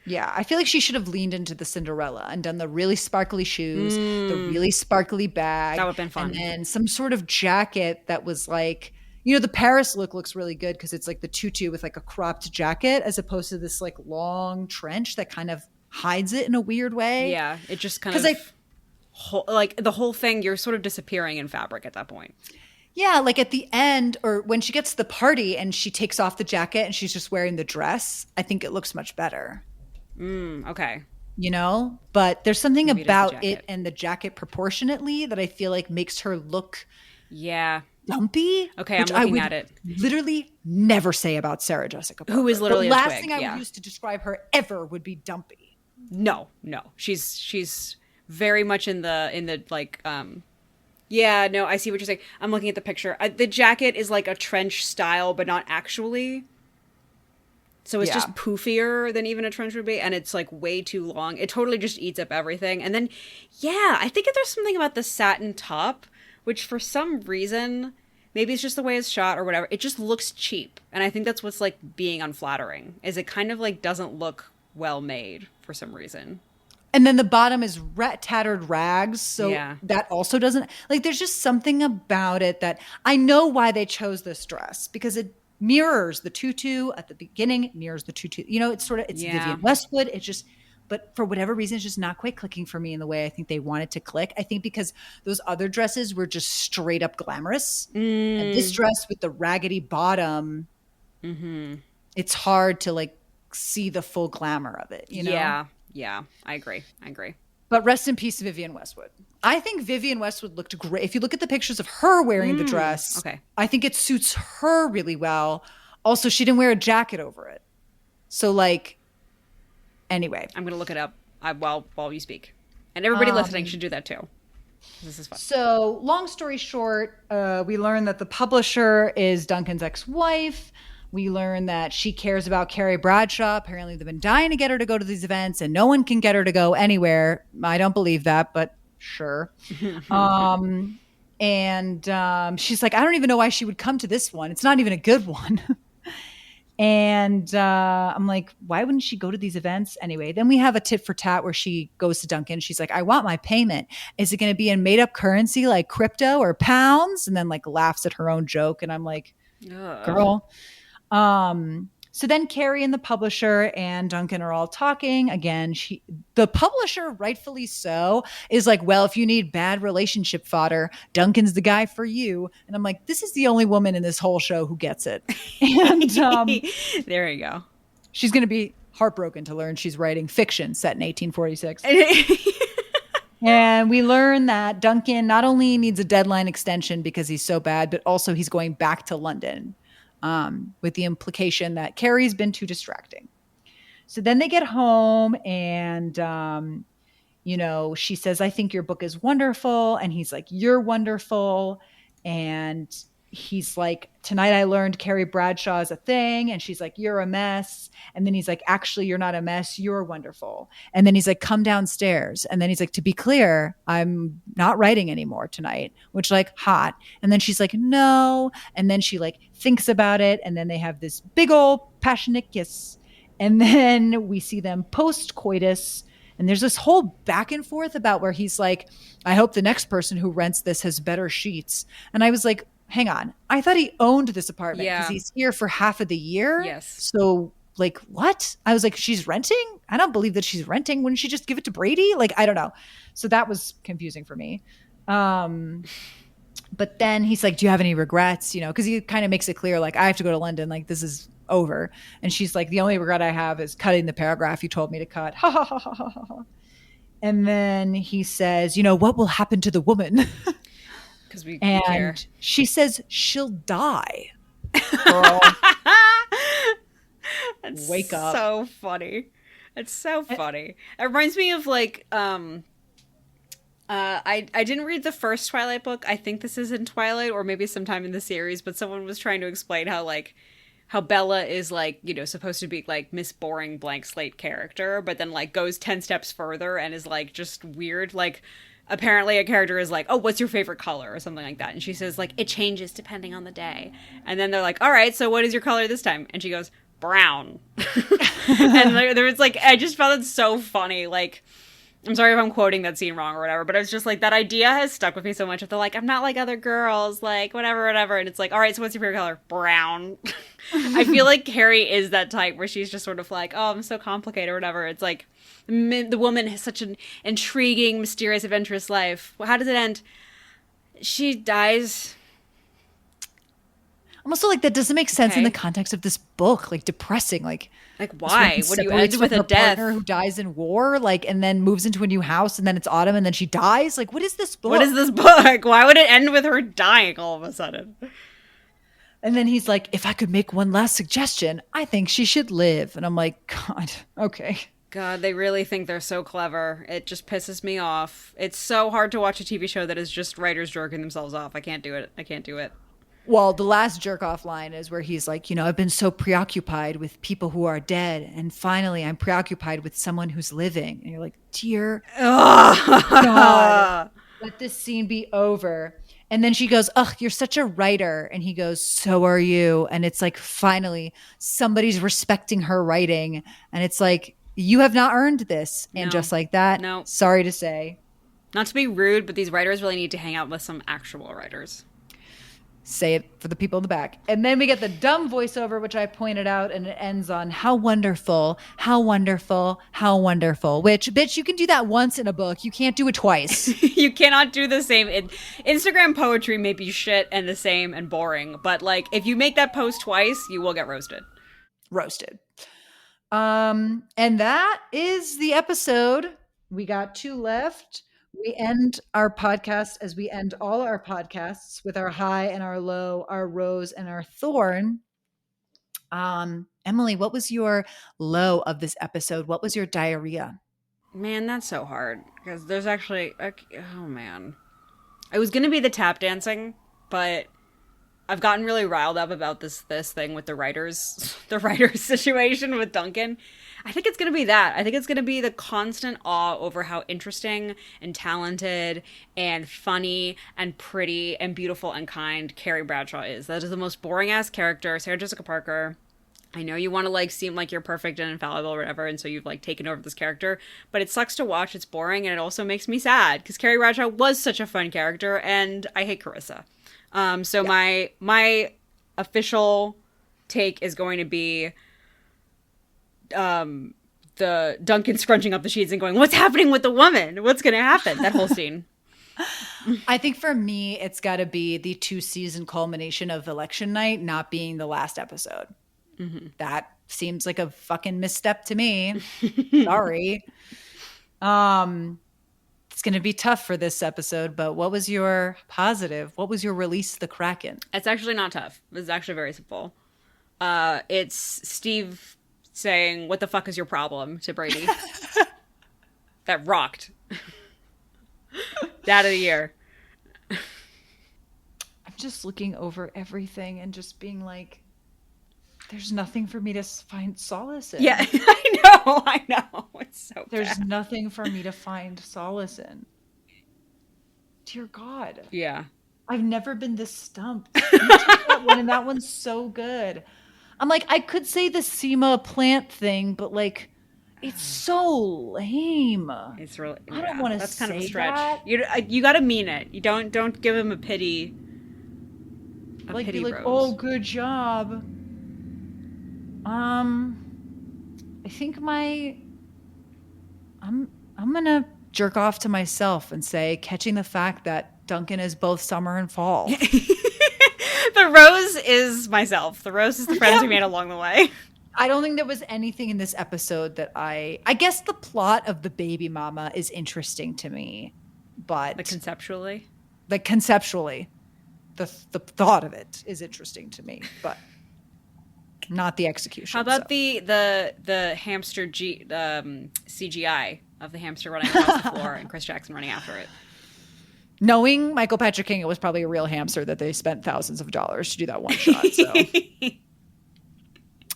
Yeah, I feel like she should have leaned into the Cinderella and done the really sparkly shoes, the really sparkly bag. That would have been fun. And then some sort of jacket that was like, you know, the Paris look looks really good because it's like the tutu with like a cropped jacket as opposed to this like long trench that kind of hides it in a weird way. Yeah, it just kind of, like the whole thing, you're sort of disappearing in fabric at that point. Yeah, like at the end, or when she gets to the party and she takes off the jacket and she's just wearing the dress, I think it looks much better. Okay. You know, but there's something about it and the jacket proportionately that I feel like makes her look dumpy. Okay, I'm looking at it. Literally never say about Sarah Jessica Parker. Who is literally the a last twig, thing I would use to describe her ever would be dumpy. No. She's very much in the like yeah, no, I see what you're saying. I'm looking at the picture. The jacket is like a trench style, but not actually. So it's just poofier than even a trench would be, and it's like way too long. It totally just eats up everything. And then, yeah, I think there's something about the satin top, which for some reason, maybe it's just the way it's shot or whatever, it just looks cheap. And I think that's what's like being unflattering, is it kind of like doesn't look well made for some reason. And then the bottom is tattered rags. So that also doesn't, like, there's just something about it that I know why they chose this dress, because it mirrors the tutu at the beginning, mirrors the tutu. You know, it's sort of, it's Vivienne Westwood. It's just, but for whatever reason, it's just not quite clicking for me in the way I think they want it to click. I think because those other dresses were just straight up glamorous. And this dress with the raggedy bottom, it's hard to like see the full glamour of it, you know? Yeah, I agree. But rest in peace, Vivienne Westwood. I think Vivienne Westwood looked great. If you look at the pictures of her wearing the dress, okay. I think it suits her really well. Also, she didn't wear a jacket over it. So, like, anyway. I'm going to look it up while you speak. And everybody listening should do that too. This is fun. So, long story short, we learn that the publisher is Duncan's ex-wife. We learn that she cares about Carrie Bradshaw. Apparently, they've been dying to get her to go to these events, and no one can get her to go anywhere. I don't believe that, but sure. And she's like, I don't even know why she would come to this one. It's not even a good one. And I'm like, why wouldn't she go to these events? Anyway, then we have a tit for tat where she goes to Duncan. She's like, I want my payment. Is it going to be in made up currency like crypto or pounds? And then like laughs at her own joke. And I'm like, girl. So then Carrie and the publisher and Duncan are all talking again. The publisher, rightfully so, is like, well, if you need bad relationship fodder, Duncan's the guy for you. And I'm like, this is the only woman in this whole show who gets it. And there you go. She's going to be heartbroken to learn she's writing fiction set in 1846. And we learn that Duncan not only needs a deadline extension because he's so bad, but also he's going back to London. With the implication that Carrie's been too distracting. So then they get home and, she says, I think your book is wonderful. And he's like, you're wonderful. And he's like, tonight I learned Carrie Bradshaw is a thing. And she's like, you're a mess. And then he's like, actually, you're not a mess. You're wonderful. And then he's like, come downstairs. And then he's like, to be clear, I'm not writing anymore tonight, which like hot. And then she's like, no. And then she like thinks about it. And then they have this big old passionate kiss. And then we see them post coitus. And there's this whole back and forth about where he's like, I hope the next person who rents this has better sheets. And I was like, hang on. I thought he owned this apartment because he's here for half of the year. Yes. So like, what? I was like, she's renting? I don't believe that she's renting. Wouldn't she just give it to Brady? Like, I don't know. So that was confusing for me. But then he's like, do you have any regrets? Because he kind of makes it clear, like, I have to go to London. Like, this is over. And she's like, the only regret I have is cutting the paragraph you told me to cut. Ha ha ha ha ha ha. And then he says, what will happen to the woman? Because we care. And she says she'll die. Girl, That's wake up. So funny. It's so funny. It reminds me of like I didn't read the first Twilight book. I think this is in Twilight or maybe sometime in the series, but someone was trying to explain how Bella is like, supposed to be like Miss Boring blank slate character, but then like goes 10 steps further and is like just weird. Like apparently a character is like, oh, what's your favorite color or something like that. And she says like, it changes depending on the day. And then they're like, all right, so what is your color this time? And she goes, brown. And there was like, I just found it so funny. Like, I'm sorry if I'm quoting that scene wrong or whatever, but it's just like that idea has stuck with me so much. If they're like, I'm not like other girls, like whatever. And it's like, all right, so what's your favorite color? Brown. I feel like Carrie is that type where she's just sort of like, oh, I'm so complicated or whatever. It's like the woman has such an intriguing, mysterious, adventurous life. Well, how does it end? She dies. I'm also like, that doesn't make sense in the context of this book. Like depressing, like why? What do you end with a death? Partner who dies in war, like, and then moves into a new house, and then it's autumn, and then she dies. Like, what is this book? What is this book? Why would it end with her dying all of a sudden? And then he's like, if I could make one last suggestion, I think she should live. And I'm like, God, okay. God, they really think they're so clever. It just pisses me off. It's so hard to watch a TV show that is just writers jerking themselves off. I can't do it. Well, the last jerk off line is where he's like, I've been so preoccupied with people who are dead. And finally, I'm preoccupied with someone who's living. And you're like, dear God, let this scene be over. And then she goes, ugh, you're such a writer. And he goes, so are you. And it's like, finally, somebody's respecting her writing. And it's like, you have not earned this. And just like that, sorry to say. Not to be rude, but these writers really need to hang out with some actual writers. Say it for the people in the back. And then we get the dumb voiceover, which I pointed out, and it ends on how wonderful, how wonderful, how wonderful. Which, bitch, you can do that once in a book. You can't do it twice. You cannot do the same. Instagram poetry may be shit and the same and boring, but like if you make that post twice, you will get roasted. And that is the episode. We got two left. We end our podcast as we end all our podcasts with our high and our low, our rose and our thorn. Emily, what was your low of this episode? What was your diarrhea? Man, that's so hard because there's actually oh man. It was going to be the tap dancing, but I've gotten really riled up about this thing with the writers the writers situation with Duncan. I think it's going to be that. I think it's going to be the constant awe over how interesting and talented and funny and pretty and beautiful and kind Carrie Bradshaw is. That is the most boring ass character, Sarah Jessica Parker. I know you want to like seem like you're perfect and infallible or whatever, and so you've like taken over this character, but it sucks to watch. It's boring, and it also makes me sad because Carrie Bradshaw was such a fun character, and I hate Carissa. So yeah. my official take is going to be the Duncan scrunching up the sheets and going, "What's happening with the woman? What's going to happen?" That whole scene. I think for me, it's got to be the 2-season culmination of election night not being the last episode. Mm-hmm. That seems like a fucking misstep to me. Sorry. It's going to be tough for this episode, but what was your positive? What was your release the Kraken? It's actually not tough. It's actually very simple. It's Steve saying, "What the fuck is your problem?" to Brady. That rocked. Dad of the year. I'm just looking over everything and just being like, there's nothing for me to find solace in. Yeah, I know. It's so There's bad. nothing for me to find solace in. Dear God. Yeah. I've never been this stumped. That one, and that one's so good. I'm like, I could say the SEMA plant thing, but like, it's so lame. It's really. I don't want to. That's kind of a stretch. That. You got to mean it. You don't give him a pity. Like, pity be like, rose. oh, good job. I think I'm gonna jerk off to myself and say catching the fact that Duncan is both summer and fall. The rose is myself. The rose is the friends we made along the way. I don't think there was anything in this episode that I guess the plot of the baby mama is interesting to me, but conceptually, the thought of it is interesting to me, but not the execution. How about the hamster CGI of the hamster running across the floor and Chris Jackson running after it? Knowing Michael Patrick King, it was probably a real hamster that they spent thousands of dollars to do that one shot. So.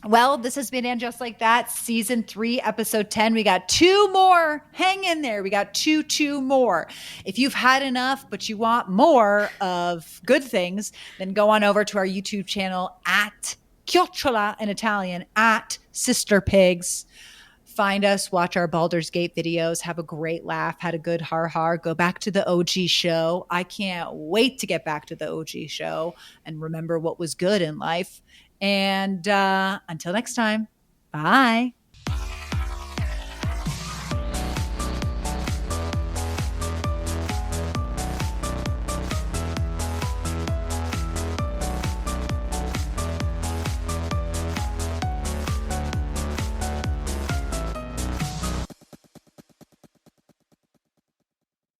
Well, this has been And Just Like That, Season 3, Episode 10. We got 2 more. Hang in there. We got two more. If you've had enough, but you want more of good things, then go on over to our YouTube channel at Chiocciola in Italian, at Sister Pigs. Find us, watch our Baldur's Gate videos, have a great laugh, had a good har-har, go back to the OG show. I can't wait to get back to the OG show and remember what was good in life. And until next time, bye.